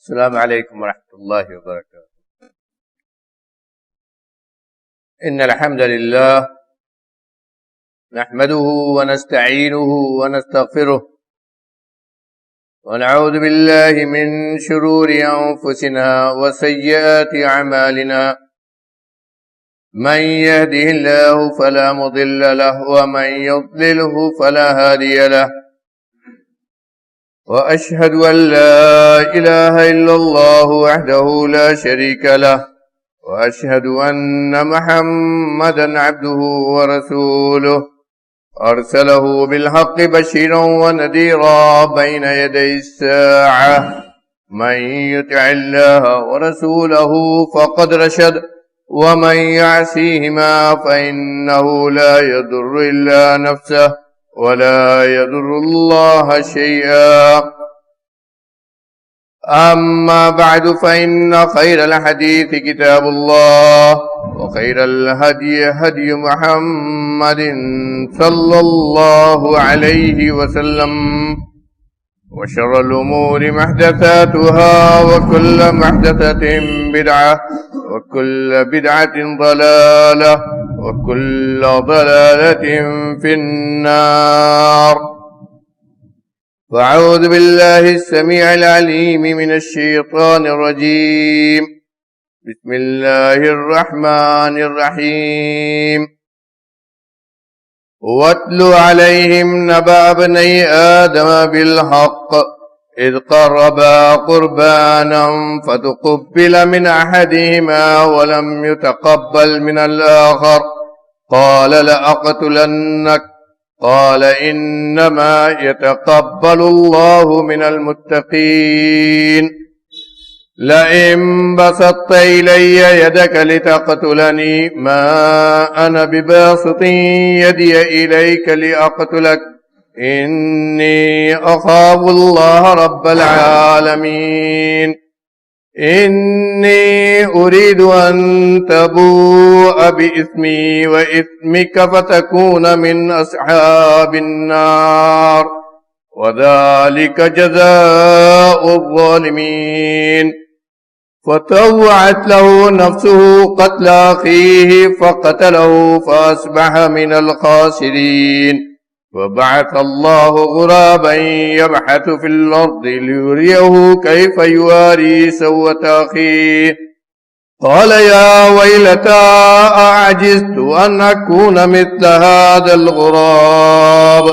السلام عليكم ورحمة الله وبركاته. إن الحمد لله نحمده ونستعينه ونستغفره ونعوذ بالله من شرور أنفسنا وسيئات أعمالنا. من يهده الله فلا مضل له ومن يضلله فلا هادي له. وأشهد أن لا إله إلا الله وحده لا شريك له وأشهد أن محمدا عبده ورسوله أرسله بالحق بشيرا ونذيرا بين يدي الساعة. من يطع الله ورسوله فقد رشد ومن يعصيهما فإنه لا يضر إلا نفسه ولا يضر الله شيئا. أما بعد فإن خير الحديث كتاب الله وخير الهدي هدي محمد صلى الله عليه وسلم وشر الأمور محدثاتها وكل محدثة بدعة وكل بدعة ضلالة وكل ضلالة في النار. فأعوذ بالله السميع العليم من الشيطان الرجيم. بسم الله الرحمن الرحيم. واتل عليهم نبأ ابني آدم بالحق إذ قربا قربانا فتقبل من أحدهما ولم يتقبل من الآخر قال لأقتلنك قال إنما يتقبل الله من المتقين. لئن بسطت إلي يدك لتقتلني ما أنا بباسط يدي إليك لأقتلك إني أخاف الله رب العالمين. إني أريد أن تبوء بإثمي وإثمك فتكون من أصحاب النار وذلك جزاء الظالمين. فطوعت له نفسه قتل أخيه فقتله فأصبح من الخاسرين. وبعث الله غرابا يبحث في الأرض ليريه كيف يواري سوءة أخيه قال يا ويلتى أعجزت أن أكون مثل هذا الغراب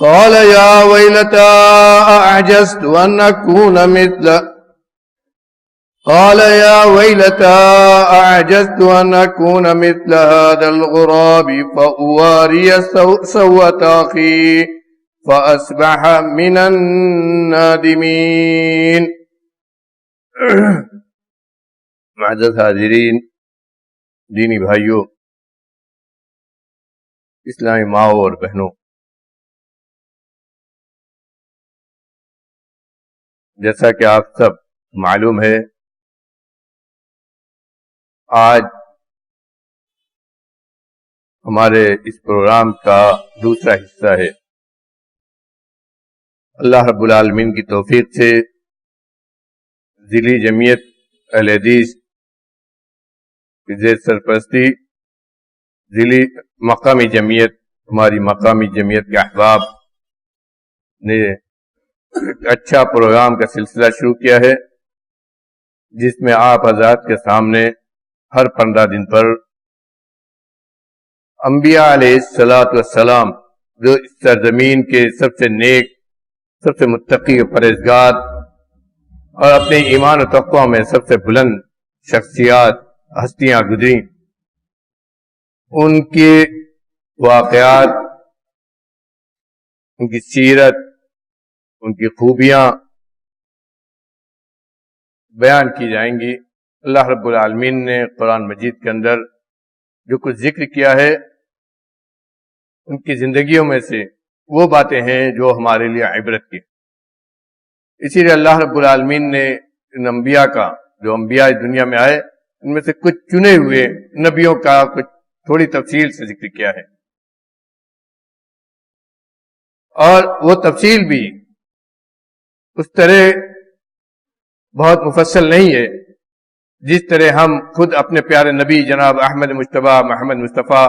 قال يا ويلتى أعجزت أن أكون مثل قال يا ويلتى أعجزت أن أكون مثل هذا الغراب فأواري سوءة أخي فأصبح من النادمين. معزز حاضرین، دینی بھائیوں، اسلامی ماؤں اور بہنوں، جیسا کہ آپ سب معلوم ہے، آج ہمارے اس پروگرام کا دوسرا حصہ ہے۔ اللہ رب العالمین کی توفیق سے ضلعی جمعیت اہل حدیث کی زیر سرپرستی ضلعی مقامی جمعیت، ہماری مقامی جمعیت کے احباب نے ایک اچھا پروگرام کا سلسلہ شروع کیا ہے، جس میں آپ حضرات کے سامنے ہر 15 دن پر انبیاء علیہ السلام جو اس سرزمین کے سب سے نیک، سب سے متقی و پرہیزگار اور اپنے ایمان و تقوی میں سب سے بلند شخصیات ہستیاں گزری، ان کے واقعات، ان کی سیرت، ان کی خوبیاں بیان کی جائیں گی۔ اللہ رب العالمین نے قرآن مجید کے اندر جو کچھ ذکر کیا ہے، ان کی زندگیوں میں سے وہ باتیں ہیں جو ہمارے لیے عبرت کی۔ اسی لیے اللہ رب العالمین نے ان انبیاء کا، جو انبیاء دنیا میں آئے، ان میں سے کچھ چنے ہوئے نبیوں کا کچھ تھوڑی تفصیل سے ذکر کیا ہے، اور وہ تفصیل بھی اس طرح بہت مفصل نہیں ہے، جس طرح ہم خود اپنے پیارے نبی جناب احمد مجتبیٰ محمد مصطفیٰ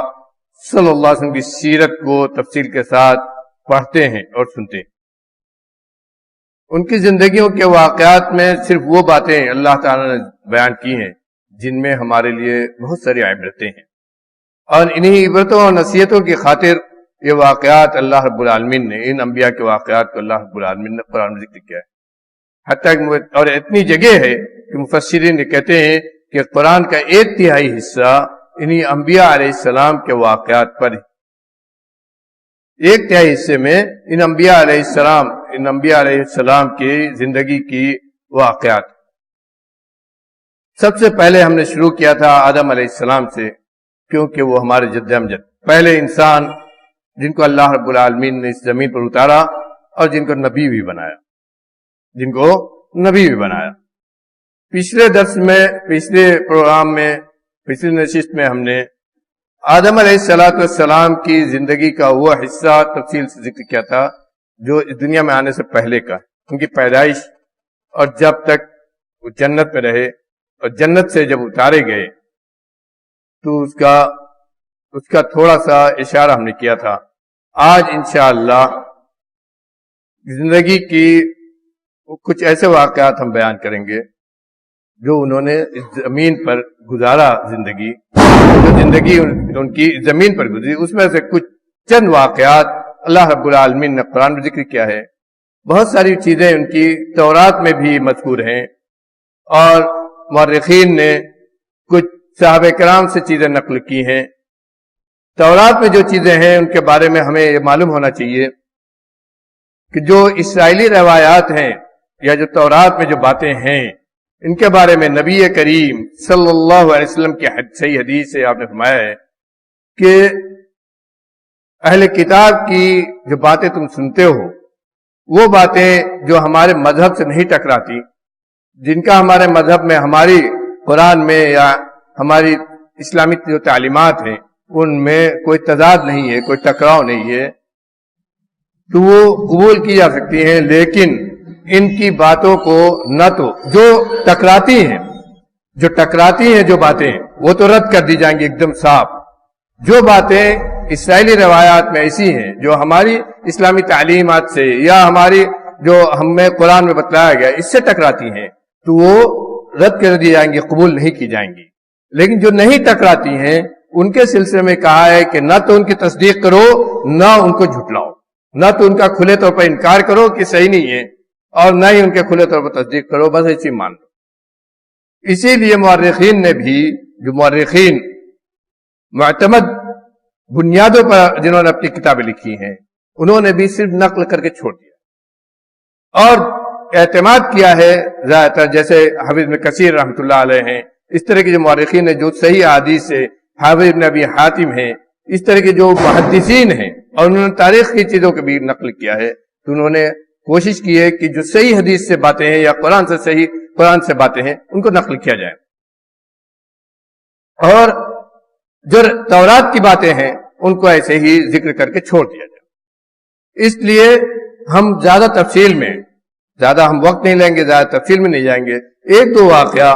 صلی اللہ علیہ وسلم کی سیرت کو تفصیل کے ساتھ پڑھتے ہیں اور سنتے ہیں۔ ان کی زندگیوں کے واقعات میں صرف وہ باتیں اللہ تعالیٰ نے بیان کی ہیں جن میں ہمارے لیے بہت ساری عبرتیں ہیں، اور انہی عبرتوں اور نصیحتوں کی خاطر یہ واقعات اللہ رب العالمین نے، ان انبیاء کے واقعات کو اللہ رب العالمین نے قرآن میں ذکر کیا ہے۔ حتیٰ کہ اور اتنی جگہ ہے کہ مفسرین کہتے ہیں کہ قرآن کا 1/3 حصہ انہی انبیاء علیہ السلام کے واقعات پر ہے۔ 1/3 حصے میں ان انبیاء علیہ السلام کی زندگی کی واقعات۔ سب سے پہلے ہم نے شروع کیا تھا آدم علیہ السلام سے، کیونکہ وہ ہمارے جد امجد پہلے انسان جن کو اللہ رب العالمین نے اس زمین پر اتارا اور جن کو نبی بھی بنایا۔ پچھلے درس میں، پچھلے پروگرام میں، پچھلی نشست میں ہم نے آدم علیہ السلام کی زندگی کا وہ حصہ تفصیل سے ذکر کیا تھا جو اس دنیا میں آنے سے پہلے کا، ان کی پیدائش اور جب تک وہ جنت میں رہے اور جنت سے جب اتارے گئے تو اس کا تھوڑا سا اشارہ ہم نے کیا تھا۔ آج انشاءاللہ زندگی کی کچھ ایسے واقعات ہم بیان کریں گے جو انہوں نے اس زمین پر گزارا، جو زندگی ان کی زمین پر گزری، اس میں سے کچھ چند واقعات اللہ رب العالمین نے قرآن میں ذکر کیا ہے۔ بہت ساری چیزیں ان کی تورات میں بھی مذکور ہیں، اور مورخین نے کچھ صحابہ کرام سے چیزیں نقل کی ہیں۔ تورات میں جو چیزیں ہیں ان کے بارے میں ہمیں یہ معلوم ہونا چاہیے کہ جو اسرائیلی روایات ہیں یا جو تورات میں جو باتیں ہیں، ان کے بارے میں نبی کریم صلی اللہ علیہ وسلم کی صحیح حدیث سے آپ نے فرمایا ہے کہ اہل کتاب کی جو باتیں تم سنتے ہو، وہ باتیں جو ہمارے مذہب سے نہیں ٹکراتی، جن کا ہمارے مذہب میں، ہماری قرآن میں یا ہماری اسلامی جو تعلیمات ہیں ان میں کوئی تضاد نہیں ہے، کوئی ٹکراؤ نہیں ہے، تو وہ قبول کی جا سکتی ہیں۔ لیکن ان کی باتوں کو نہ تو جو ٹکراتی ہیں جو باتیں وہ تو رد کر دی جائیں گی ایک دم صاف۔ جو باتیں اسرائیلی روایات میں ایسی ہیں جو ہماری اسلامی تعلیمات سے یا ہماری جو ہمیں قرآن میں بتلایا گیا اس سے ٹکراتی ہیں تو وہ رد کر دی جائیں گی، قبول نہیں کی جائیں گی۔ لیکن جو نہیں ٹکراتی ہیں ان کے سلسلے میں کہا ہے کہ نہ تو ان کی تصدیق کرو، نہ ان کو جھٹلاؤ، نہ تو ان کا کھلے طور پر انکار کرو کہ صحیح نہیں ہے، اور نہ ہی ان کے کھلے طور پر تصدیق کرو، بس ایسی مان لو۔ اسی لیے مورخین نے بھی، جو مورخین معتمد بنیادوں پر جنہوں نے اپنی کتابیں لکھی ہیں، انہوں نے بھی صرف نقل کر کے چھوڑ دیا اور اعتماد کیا ہے زیادہ تر، جیسے حافظ ابن کثیر رحمۃ اللہ علیہ ہیں، اس طرح کے جو مورخین ہیں جو صحیح حدیث سے، حافظ ابن ابی حاتم ہیں، اس طرح کے جو محدثین ہیں، اور انہوں نے تاریخ کی چیزوں کو بھی نقل کیا ہے، تو انہوں نے کوشش کی ہے کہ جو صحیح حدیث سے باتیں ہیں یا قرآن سے باتیں ہیں ان کو نقل کیا جائے، اور جو تورات کی باتیں ہیں ان کو ایسے ہی ذکر کر کے چھوڑ دیا جائے۔ اس لیے ہم زیادہ ہم وقت نہیں لیں گے، زیادہ تفصیل میں نہیں جائیں گے، ایک دو واقعہ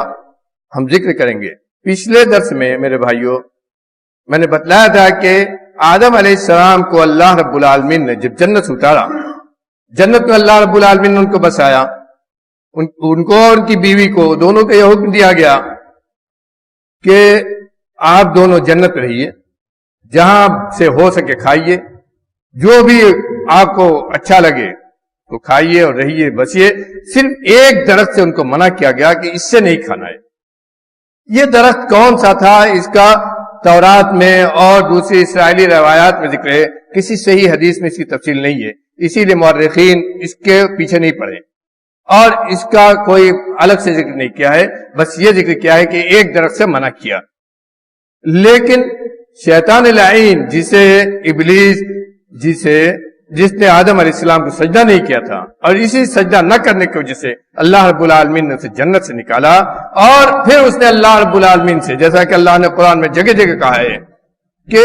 ہم ذکر کریں گے۔ پچھلے درس میں میرے بھائیوں میں نے بتلایا تھا کہ آدم علیہ السلام کو اللہ رب العالمین نے جب جنت سے اتارا، جنت میں اللہ رب العالمین نے ان کو بسایا، ان کو اور ان کی بیوی کو دونوں کو یہ حکم دیا گیا کہ آپ دونوں جنت رہیے، جہاں سے ہو سکے کھائیے، جو بھی آپ کو اچھا لگے تو کھائیے اور رہیے، بسیے۔ صرف ایک درخت سے ان کو منع کیا گیا کہ اس سے نہیں کھانا ہے۔ یہ درخت کون سا تھا اس کا تورات میں اور دوسری اسرائیلی روایات میں ذکر ہے، کسی صحیح حدیث میں اس کی تفصیل نہیں ہے، اسی لیے مورخین اس کے پیچھے نہیں پڑے اور اس کا کوئی الگ سے ذکر نہیں کیا ہے، بس یہ ذکر کیا ہے کہ ایک درخت سے منع کیا۔ لیکن شیطان لعین جسے ابلیس جس نے آدم علیہ السلام کو سجدہ نہیں کیا تھا، اور اسی سجدہ نہ کرنے کی وجہ سے اللہ رب العالمین نے اسے جنت سے نکالا، اور پھر اس نے اللہ رب العالمین سے، جیسا کہ اللہ نے قرآن میں جگہ جگہ کہا ہے کہ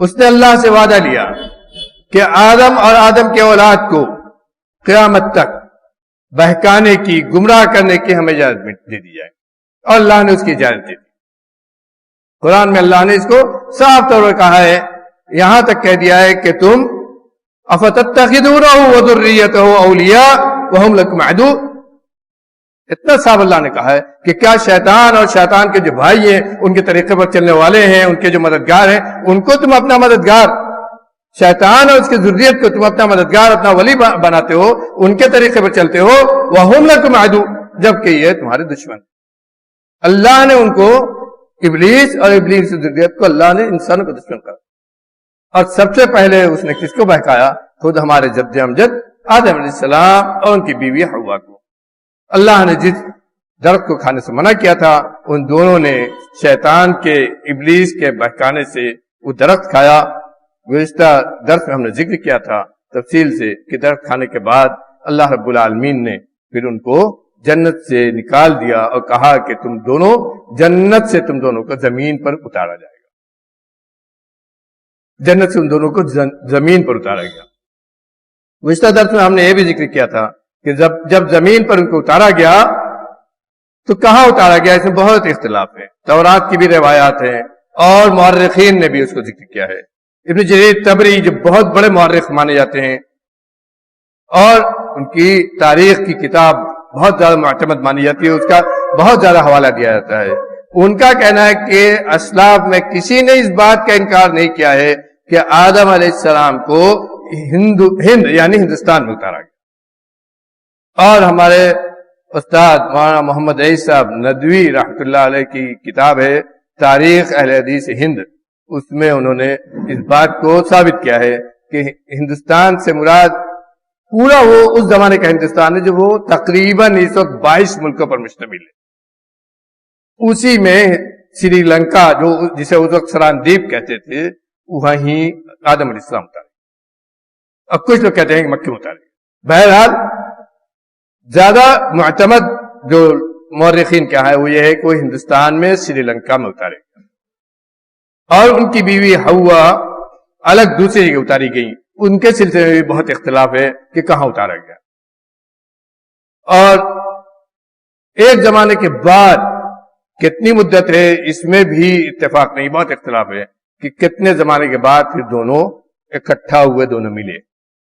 اس نے اللہ سے وعدہ لیا کہ آدم اور آدم کے اولاد کو قیامت تک بہکانے کی، گمراہ کرنے کی ہمیں اجازت دے دی جائے، اور اللہ نے اس کی اجازت دے دی۔ قرآن میں اللہ نے اس کو صاف طور پر کہا ہے، یہاں تک کہہ دیا ہے کہ تم افتتخذونہ وذریتہ اولیاء وہم لکم عدو، اتنا صاف اللہ نے کہا ہے کہ کیا شیطان اور شیطان کے جو بھائی ہیں، ان کے طریقے پر چلنے والے ہیں، ان کے جو مددگار ہیں، ان کو تم اپنا مددگار، شیطان اور اس کی ذریت کو تم اپنا مددگار، اپنا ولی بناتے ہو، ان کے طریقے پر چلتے ہو، وہم لکم عدو، جبکہ یہ تمہارے دشمن۔ اللہ نے ان کو، ابلیس اور ابلیس کی ذریت کو اللہ نے انسانوں کو دشمن کہا، اور سب سے پہلے اس نے کس کو بہکایا؟ خود ہمارے جد امجد آدم علیہ السلام اور ان کی بیوی حوا کو۔ اللہ نے جس درخت کو کھانے سے منع کیا تھا، ان دونوں نے شیطان کے، ابلیس کے بہکانے سے وہ درخت کھایا۔ گزشتہ درس میں ہم نے ذکر کیا تھا تفصیل سے کہ درخت کھانے کے بعد اللہ رب العالمین نے پھر ان کو جنت سے نکال دیا اور کہا کہ تم دونوں، جنت سے تم دونوں کو زمین پر اتارا جائے گا، جنت سے ان دونوں کو زمین پر اتارا گیا۔ گزشتہ درس میں ہم نے یہ بھی ذکر کیا تھا کہ جب زمین پر ان کو اتارا گیا تو کہاں اتارا گیا، اس میں بہت اختلاف ہے، تورات کی بھی روایات ہیں اور مورخین نے بھی اس کو ذکر کیا ہے۔ ابن جریر طبری جو بہت بڑے مورخ مانے جاتے ہیں اور ان کی تاریخ کی کتاب بہت زیادہ معتمد مانی جاتی ہے، اس کا بہت زیادہ حوالہ دیا جاتا ہے، ان کا کہنا ہے کہ اسلاف میں کسی نے اس بات کا انکار نہیں کیا ہے کہ آدم علیہ السلام کو ہند یعنی ہندوستان میں اتارا گیا۔ اور ہمارے استاد مولانا محمد رئیس صاحب ندوی رحمۃ اللہ علیہ کی کتاب ہے تاریخ اہل حدیث ہند، اس میں انہوں نے اس بات کو ثابت کیا ہے کہ ہندوستان سے مراد پورا وہ اس زمانے کا ہندوستان ہے جو وہ تقریباً اس وقت 22 ملکوں پر مشتمل ہے، اسی میں سری لنکا جو جسے اس وقت سراندیپ کہتے تھے، وہیں آدم علیہ السلام اتارے۔ اب کچھ لوگ کہتے ہیں کہ مکے میں اتارے۔ بہرحال زیادہ معتمد جو مورخین کیا ہے وہ یہ ہے کہ وہ ہندوستان میں سری لنکا میں اتارے، اور ان کی بیوی حوا الگ دوسری جگہ اتاری گئی، ان کے سلسلے میں بھی بہت اختلاف ہے کہ کہاں اتارا گیا۔ اور ایک زمانے کے بعد کتنی مدت ہے اس میں بھی اتفاق نہیں، بہت اختلاف ہے کہ کتنے زمانے کے بعد پھر دونوں اکٹھا ہوئے، دونوں ملے،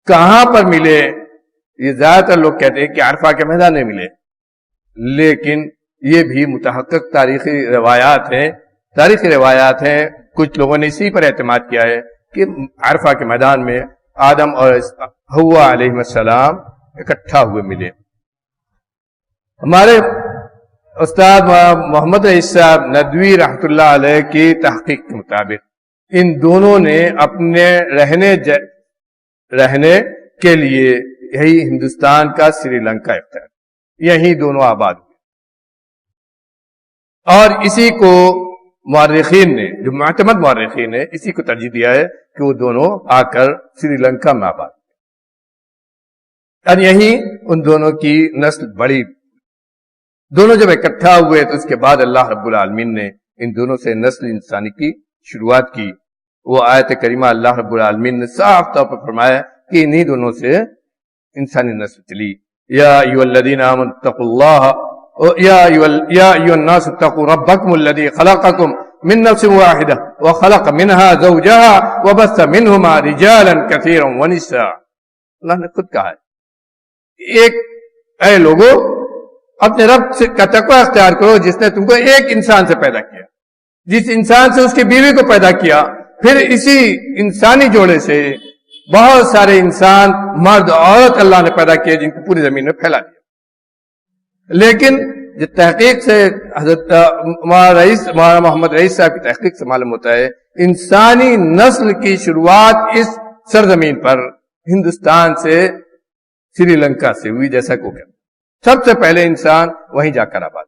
کہاں پر ملے۔ یہ زیادہ تر لوگ کہتے ہیں کہ عرفہ کے میدان میں ملے، لیکن یہ بھی متحقق تاریخی روایات ہیں، کچھ لوگوں نے اسی پر اعتماد کیا ہے کہ عرفہ کے میدان میں آدم اور حوا علیہ السلام اکٹھا ہوئے ملے۔ ہمارے استاد محمد رئیس صاحب ندوی رحمۃ اللہ علیہ کی تحقیق کے مطابق ان دونوں نے اپنے رہنے کے لیے یہی ہندوستان کا سری لنکا اختیار، یہی دونوں آباد ہوئے، اور اسی کو مورخین نے، جو معتمد مورخین نے، اسی کو ترجیح دیا ہے کہ وہ دونوں آ کر سری لنکا میں آباد ہوئے، اور یہیں ان دونوں کی نسل بڑی۔ دونوں جب اکٹھا ہوئے تو اس کے بعد اللہ رب العالمین نے ان دونوں سے نسل انسانی کی شروعات کی۔ وہ آیت کریمہ اللہ رب العالمین نے صاف طور پر فرمایا کہ انہی دونوں سے انسانی نسل چلی۔ یا ایھا الذین آمنوا اتقوا اللہ یا ایھا الناس اتقوا ربکم الذی خلقکم من نفس واحدہ وخلق منها زوجها وبث منہما رجالا کثیرا ونساء۔ اللہ نے خود کہا ہے اے لوگو اپنے رب کا تقوی اختیار کرو جس نے تم کو ایک انسان سے پیدا کیا، جس انسان سے اس کی بیوی کو پیدا کیا، پھر اسی انسانی جوڑے سے بہت سارے انسان، مرد عورت اللہ نے پیدا کیے جن کو پوری زمین میں پھیلا دیا۔ لیکن جو تحقیق سے حضرت مولانا محمد رئیس صاحب کی تحقیق سے معلوم ہوتا ہے انسانی نسل کی شروعات اس سرزمین پر ہندوستان سے سری لنکا سے ہوئی، جیسا کو کہتے سب سے پہلے انسان وہیں جا کر آباد،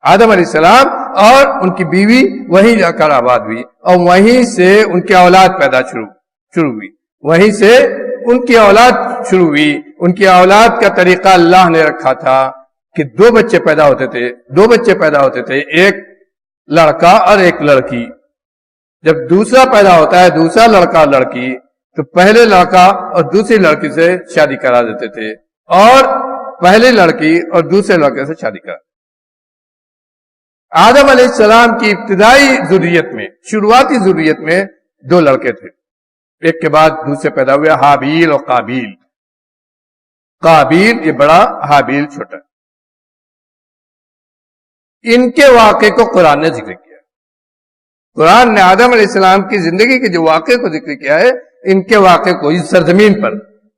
آدم علیہ السلام اور ان کی بیوی وہیں جا کر آباد ہوئی، اور وہیں سے ان کی اولاد پیدا شروع ہوئی، وہیں سے ان کی اولاد شروع ہوئی۔ ان کی اولاد کا طریقہ اللہ نے رکھا تھا کہ دو بچے پیدا ہوتے تھے، ایک لڑکا اور ایک لڑکی۔ جب دوسرا پیدا ہوتا ہے، دوسرا لڑکا اور لڑکی، تو پہلے لڑکا اور دوسری لڑکی سے شادی کرا دیتے تھے، اور پہلی لڑکی اور دوسرے لڑکے سے شادی کرا. آدم علیہ السلام کی ابتدائی ذریت میں، شروعاتی ذریت میں 2 لڑکے تھے. ایک کے بعد دوسرے پیدا ہوئے حابیل اور قابیل. قابیل یہ بڑا، حابیل چھوٹا. ان کے واقعے کو قرآن نے ذکر کیا. قرآن نے آدم علیہ السلام کی زندگی کے جو واقعے کو ذکر کیا ہے، ان کے واقعے کو اس سرزمین پر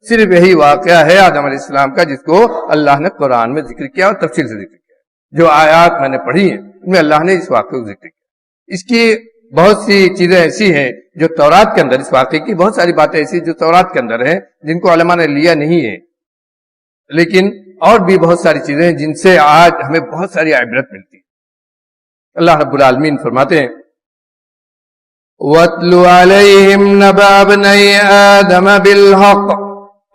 صرف یہی واقعہ ہے آدم علیہ السلام کا جس کو اللہ نے قرآن میں ذکر کیا اور تفصیل سے ذکر کیا. جو آیات میں نے پڑھی ہیں ان میں اللہ نے اس واقعے کو ذکر کیا. اس کی بہت سی چیزیں ایسی ہیں جو تورات کے اندر، اس واقعے کی بہت ساری باتیں ایسی جو تورات کے اندر ہیں جن کو علماء نے لیا نہیں ہے، لیکن اور بھی بہت ساری چیزیں ہیں جن سے آج ہمیں بہت ساری عبرت ملتی ہے. اللہ رب العالمین فرماتے ہیں وَاتْلُ عَلَيْهِمْ نَبَأَ ابْنَيْ آدَمَ بِالْحَقِّ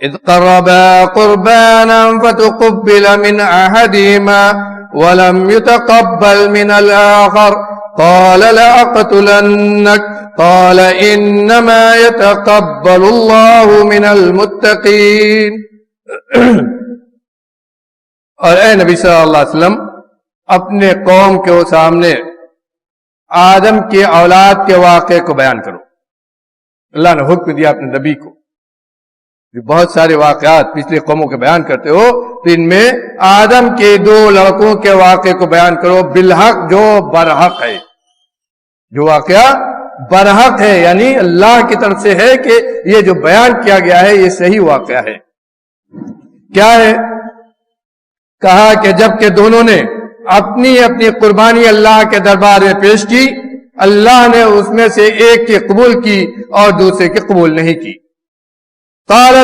إِذْ قَرَّبَا قُرْبَانًا فَتُقُبِّلَ مِنْ أَحَدِهِمَا وَلَمْ يُتَقَبَّلْ مِنَ الْآخَرِ قَالَ لَأَقْتُلَنَّكَ قَالَ إِنَّمَا يَتَقَبَّلُ اللَّهُ مِنَ الْمُتَّقِينَ. اور اے نبی صلی اللہ علیہ وسلم اپنے قوم کے سامنے آدم کی اولاد کے واقعے کو بیان کرو. اللہ نے حکم دیا اپنے نبی کو کہ بہت سارے واقعات پچھلی قوموں کے بیان کرتے ہو تو ان میں آدم کے 2 لڑکوں کے واقعے کو بیان کرو بالحق، جو برحق ہے. جو واقعہ برحق ہے یعنی اللہ کی طرف سے ہے کہ یہ جو بیان کیا گیا ہے یہ صحیح واقعہ ہے. کیا ہے؟ کہا کہ جب کہ دونوں نے اپنی اپنی قربانی اللہ کے دربار میں پیش کی، اللہ نے اس میں سے ایک کی قبول کی اور دوسرے کی قبول نہیں کی. قال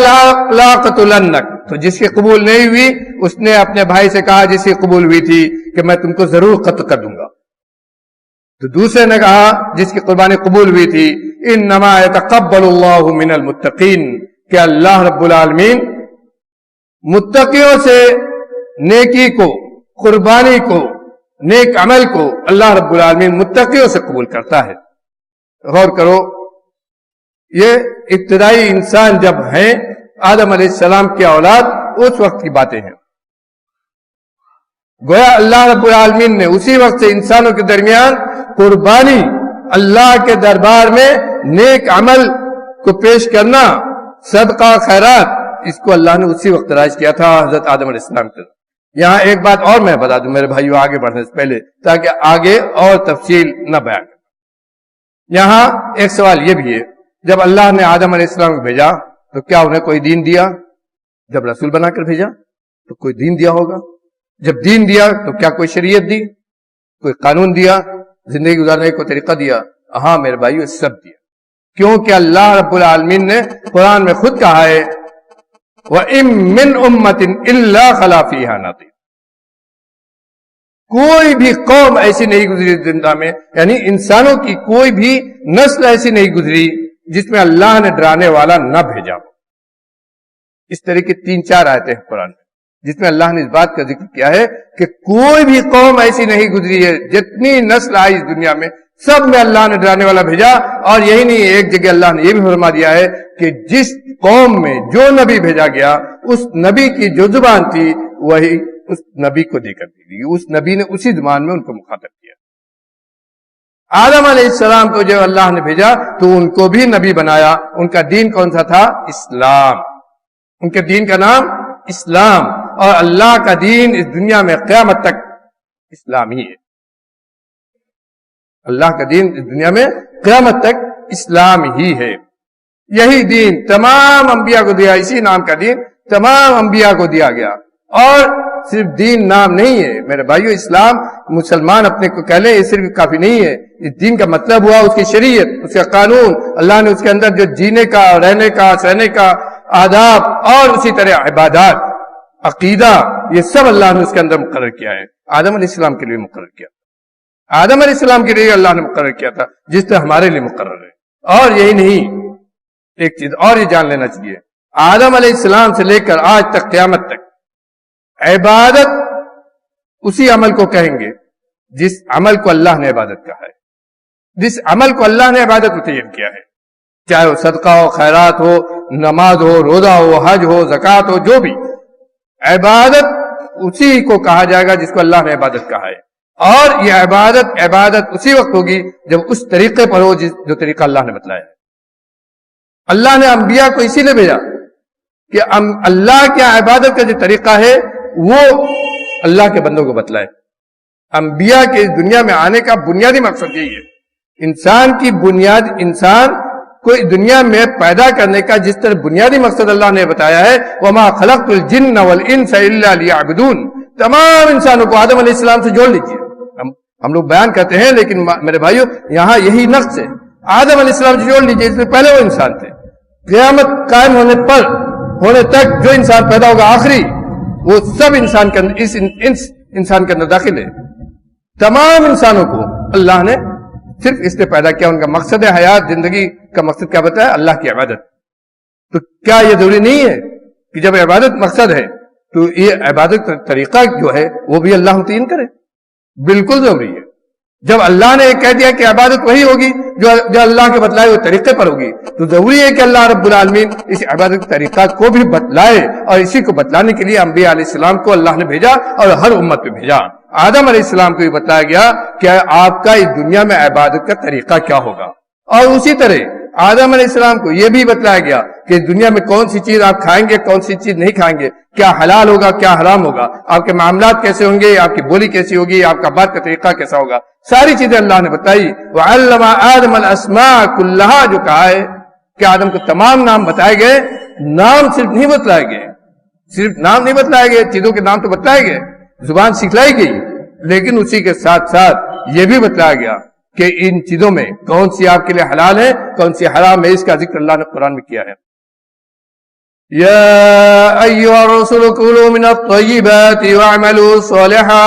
لا قتلنک، تو جس کی قبول نہیں ہوئی اس نے اپنے بھائی سے کہا جس کی قبول ہوئی تھی کہ میں تم کو ضرور قتل کر دوں گا. تو دوسرے نے کہا جس کی قربانی قبول ہوئی تھی انما يتقبل اللہ من المتقین، کہ اللہ رب العالمین متقیوں سے نیکی کو، قربانی کو، نیک عمل کو اللہ رب العالمین متقیوں سے قبول کرتا ہے. غور کرو، یہ ابتدائی انسان جب ہیں آدم علیہ السلام کی اولاد اس وقت کی باتیں ہیں. گویا اللہ رب العالمین نے اسی وقت سے انسانوں کے درمیان قربانی، اللہ کے دربار میں نیک عمل کو پیش کرنا، صدقہ خیرات، اس کو اللہ نے اسی وقت رائج کیا تھا حضرت آدم علیہ السلام کے. یہاں ایک بات اور میں بتا دوں میرے بھائیو آگے بڑھنے سے پہلے، تاکہ آگے اور تفصیل نہ بیان کریں. یہاں ایک سوال یہ بھی ہے، جب اللہ نے آدم علیہ السلام کو بھیجا تو کیا انہیں کوئی دین دیا؟ جب رسول بنا کر بھیجا تو کوئی دین دیا ہوگا. جب دین دیا تو کیا کوئی شریعت دی، کوئی قانون دیا، زندگی گزارنے کو طریقہ دیا؟ ہاں میرے بھائیو سب دیا، کیونکہ اللہ رب العالمین نے قرآن میں خود کہا ہے وَإِن مِّنْ أُمَّةٍ إِلَّا خَلَا فِيهَا نَذِيرٌ. کوئی بھی قوم ایسی نہیں گزری زندہ میں، یعنی انسانوں کی کوئی بھی نسل ایسی نہیں گزری جس میں اللہ نے ڈرانے والا نہ بھیجا ہو. اس طرح کی 3-4 آیتیں ہیں قرآن میں جس میں اللہ نے اس بات کا ذکر کیا ہے کہ کوئی بھی قوم ایسی نہیں گزری ہے، جتنی نسل آئی اس دنیا میں سب میں اللہ نے ڈرانے والا بھیجا. اور یہی نہیں، ایک جگہ اللہ نے یہ بھی فرما دیا ہے کہ جس قوم میں جو نبی بھیجا گیا اس نبی کی جو زبان تھی وہی اس نبی کو دے کر دی گئی، اس نبی نے اسی زبان میں ان کو مخاطب کیا. آدم علیہ السلام کو جب اللہ نے بھیجا تو ان کو بھی نبی بنایا. ان کا دین کون سا تھا؟ اسلام. ان کے دین کا نام اسلام، اور اللہ کا دین اس دنیا میں قیامت تک اسلام ہی ہے. اللہ کا دین اس دنیا میں قیامت تک اسلام ہی ہے. یہی دین تمام انبیاء کو دیا، اسی نام کا دین تمام انبیاء کو دیا گیا. اور صرف دین نام نہیں ہے میرے بھائیو، اسلام مسلمان اپنے کو کہہ لیں یہ صرف کافی نہیں ہے. اس دین کا مطلب ہوا اس کی شریعت، اس کا قانون، اللہ نے اس کے اندر جو جینے کا، رہنے کا، سہنے کا آداب، اور اسی طرح عبادات، عقیدہ، یہ سب اللہ نے اس کے اندر مقرر کیا ہے. آدم علیہ السلام کے لیے مقرر کیا، آدم علیہ السلام کے لیے اللہ نے مقرر کیا تھا جس طرح ہمارے لیے مقرر ہے. اور یہی نہیں، ایک چیز اور یہ جان لینا چاہیے، آدم علیہ السلام سے لے کر آج تک قیامت تک عبادت اسی عمل کو کہیں گے جس عمل کو اللہ نے عبادت کہا ہے، جس عمل کو اللہ نے عبادت متعین کیا ہے، چاہے وہ صدقہ ہو، خیرات ہو، نماز ہو، روزہ ہو، حج ہو، زکوٰۃ ہو، جو بھی عبادت اسی کو کہا جائے گا جس کو اللہ نے عبادت کہا ہے، اور یہ عبادت اسی وقت ہوگی جب اس طریقے پر ہو جو طریقہ اللہ نے بتلایا ہے۔ اللہ نے انبیاء کو اسی لیے بھیجا کہ اللہ کیا عبادت کا جو طریقہ ہے وہ اللہ کے بندوں کو بتلائے۔ انبیاء کے اس دنیا میں آنے کا بنیادی مقصد یہی ہے۔ انسان کو دنیا میں پیدا کرنے کا جس طرح بنیادی مقصد اللہ نے بتایا ہے، وَمَا خَلَقْتُ الْجِنَّ وَالْإِنسَ إِلَّا لِيَعْبُدُونَ، تمام انسانوں کو آدم علیہ السلام سے جوڑ لیجئے۔ ہم لوگ بیان کرتے ہیں لیکن میرے بھائیو یہاں یہی نقص ہے، آدم علیہ السلام سے جوڑ لیجئے، اس میں پہلے وہ انسان تھے۔ قیامت قائم ہونے تک جو انسان پیدا ہوگا آخری، وہ سب انسان کے اندر، اس انسان کے اندر داخل ہے۔ تمام انسانوں کو اللہ نے صرف اس لیے پیدا کیا، ان کا مقصد حیات، زندگی کا مقصد کیا بتایا؟ اللہ کی عبادت۔ تو کیا یہ ضروری نہیں ہے کہ جب عبادت مقصد ہے تو یہ عبادت کا طریقہ جو ہے وہ بھی اللہ متعین کرے؟ بالکل ضروری ہے۔ جب اللہ نے کہہ دیا کہ عبادت وہی ہوگی جو اللہ کے بتلائے ہوئے طریقے پر ہوگی، تو ضروری ہے کہ اللہ رب العالمین اس عبادت کے طریقہ کو بھی بتلائے، اور اسی کو بتلانے کے لیے انبیاء علیہ السلام کو اللہ نے بھیجا اور ہر امت پہ بھیجا۔ آدم علیہ السلام کو بھی بتلایا گیا کہ آپ کا اس دنیا میں عبادت کا طریقہ کیا ہوگا، اور اسی طرح آدم علیہ السلام کو یہ بھی بتلایا گیا کہ اس دنیا میں کون سی چیز آپ کھائیں گے، کون سی چیز نہیں کھائیں گے، کیا حلال ہوگا، کیا حرام ہوگا، آپ کے معاملات کیسے ہوں گے، آپ کی بولی کیسی ہوگی، آپ کا بات کا طریقہ کیسا ہوگا، ساری چیزیں اللہ نے بتائی۔ وَعَلَّمَ آدَمَ الْأَسْمَاءَ كُلَّهَا، جو کہا ہے کہ آدم کو تمام نام بتائے گئے، نام صرف نہیں بتلائے گئے، صرف نام نہیں بتلائے گئے، چیزوں کے نام تو بتلائے گئے، زبان سکھلائی گئی، لیکن اسی کے ساتھ ساتھ یہ بھی بتلایا گیا کہ ان چیزوں میں کون سی آپ کے لیے حلال ہے، کون سی حرام ہے، اس کا ذکر اللہ نے قرآن میں کیا ہے۔ یا ایھا الرسول کلوا من الطیبات واعملوا صالحا،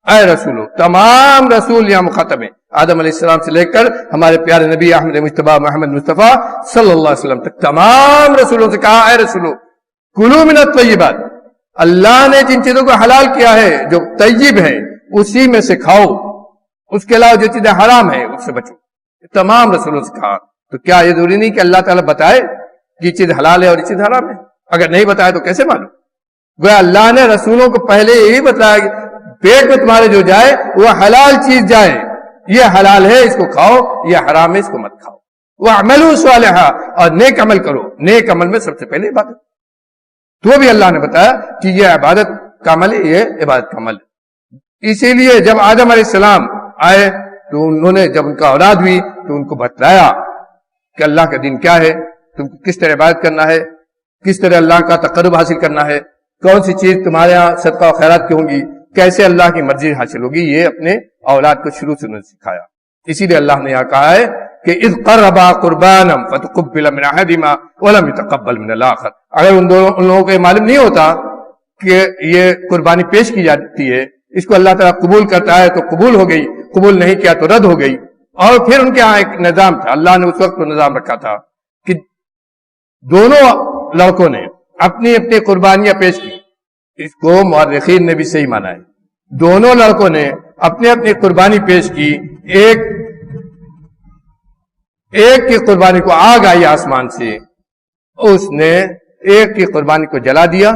اے رسولو، تمام رسول یہاں مخاطب ہیں، آدم علیہ السلام سے لے کر ہمارے پیارے نبی احمد مجتبی محمد مصطفیٰ صلی اللہ علیہ وسلم تک تمام رسولوں سے کہا، اے رسولو کلوا من الطیبات، اللہ نے جن چیزوں کو حلال کیا ہے جو طیب ہے اسی میں سے کھاؤ، اس کے علاوہ جو چیزیں حرام ہیں اس سے بچو۔ تمام رسولوں سے کہا، تو کیا یہ ضروری نہیں کہ اللہ تعالیٰ بتائے کہ یہ چیز حلال ہے اور یہ چیز حرام ہے؟ اگر نہیں بتایا تو کیسے معلوم؟ گویا اللہ نے رسولوں کو پہلے یہی بتایا کہ پیٹ میں تمہارے جو جائے وہ حلال چیز جائے، یہ حلال ہے اس کو کھاؤ، یہ حرام ہے اس کو مت کھاؤ۔ وَاعْمَلُوا صَالِحًا، اور نیک عمل کرو، نیک عمل میں سب سے پہلے عبادت، تو بھی اللہ نے بتایا کہ یہ عبادت کا عمل ہے، یہ عبادت کا عمل ہے۔ اسی لیے جب آدم علیہ السلام آئے تو انہوں نے جب ان کا اولاد ہوئی تو ان کو بتلایا کہ اللہ کا دین کیا ہے، تم کو کس طرح عبادت کرنا ہے، کس طرح اللہ کا تقرب حاصل کرنا ہے، کون سی چیز تمہارے یہاں صدقہ و خیرات کی ہوں گی، کیسے اللہ کی مرضی حاصل ہوگی، یہ اپنے اولاد کو شروع سے انہوں نے سکھایا۔ اسی لیے اللہ نے یہاں کہا ہے کہ اذ قربا قربانا فتقبل من احدهما ولم يتقبل من الاخر، اگر ان لوگوں کو معلوم نہیں ہوتا کہ یہ قربانی پیش کی جاتی ہے، اس کو اللہ تعالیٰ قبول کرتا ہے تو قبول ہو گئی، قبول نہیں کیا تو رد ہو گئی۔ اور پھر ان کے ہاں ایک نظام تھا، اللہ نے اس وقت کو نظام رکھا تھا کہ دونوں لڑکوں نے اپنی اپنی قربانیاں پیش کی، اس کو مورخین نے بھی صحیح مانا ہے، دونوں لڑکوں نے اپنی اپنی قربانی پیش کی، ایک کی قربانی کو آگ آئی آسمان سے، اس نے ایک کی قربانی کو جلا دیا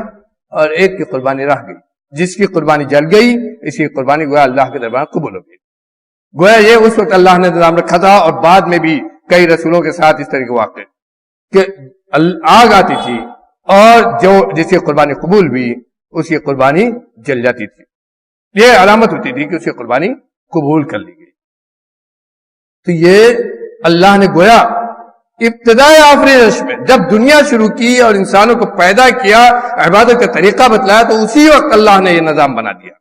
اور ایک کی قربانی رہ گئی، جس کی قربانی جل گئی اس کی قربانی گویا اللہ کے دربار قبول ہو گئی۔ گویا یہ اس وقت اللہ نے نظام رکھا تھا، اور بعد میں بھی کئی رسولوں کے ساتھ اس طرح کے واقع کہ آگ آتی تھی اور جو جس کی قربانی قبول ہوئی اس کی قربانی جل جاتی تھی، یہ علامت ہوتی تھی کہ اس کی قربانی قبول کر لی گئی۔ تو یہ اللہ نے گویا ابتدائی آفرینش میں جب دنیا شروع کی اور انسانوں کو پیدا کیا، عبادت کا طریقہ بتلایا، تو اسی وقت اللہ نے یہ نظام بنا دیا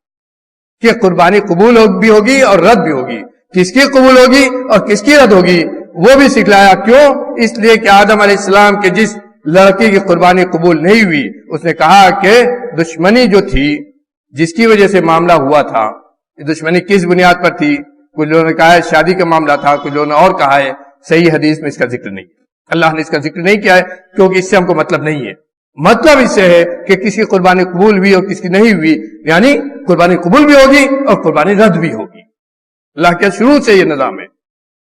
کہ قربانی قبول بھی ہوگی اور رد بھی ہوگی، کس کی قبول ہوگی اور کس کی رد ہوگی وہ بھی سکھلایا۔ کیوں؟ اس لیے کہ آدم علیہ السلام کے جس لڑکی کی قربانی قبول نہیں ہوئی، اس نے کہا کہ دشمنی جو تھی جس کی وجہ سے معاملہ ہوا تھا، دشمنی کس بنیاد پر تھی؟ کچھ لوگوں نے کہا ہے شادی کا معاملہ تھا، کچھ لوگوں نے اور کہا ہے، صحیح حدیث میں اس کا ذکر نہیں ہے، اللہ نے اس کا ذکر نہیں کیا ہے کیونکہ اس سے ہم کو مطلب نہیں ہے۔ مطلب اس سے ہے کہ کسی کی قربانی قبول ہوئی اور کس کی نہیں ہوئی، یعنی قربانی قبول بھی ہوگی اور قربانی رد بھی ہوگی۔ اللہ کے شروع سے یہ نظام ہے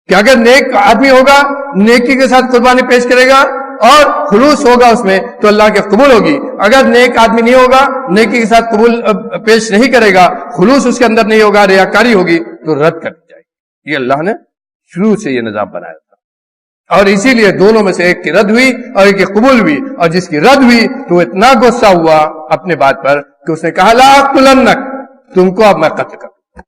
کہ اگر نیک آدمی ہوگا نیکی کے ساتھ قربانی پیش کرے گا اور خلوص ہوگا اس میں تو اللہ کے قبول ہوگی. اگر نیک آدمی نہیں ہوگا, نیکی کے ساتھ قبول پیش نہیں کرے گا, خلوص اس کے اندر نہیں ہوگا, ریاکاری ہوگی تو رد کر دی جائے گی. یہ اللہ نے شروع سے یہ نظام بنایا تھا, اور اسی لیے دونوں میں سے ایک کی رد ہوئی اور ایک کی قبول ہوئی. اور جس کی رد ہوئی تو اتنا غصہ ہوا اپنے بات پر کہ اس نے کہا لا اقتلنک, تم کو اب میں قتل کر دوں گا.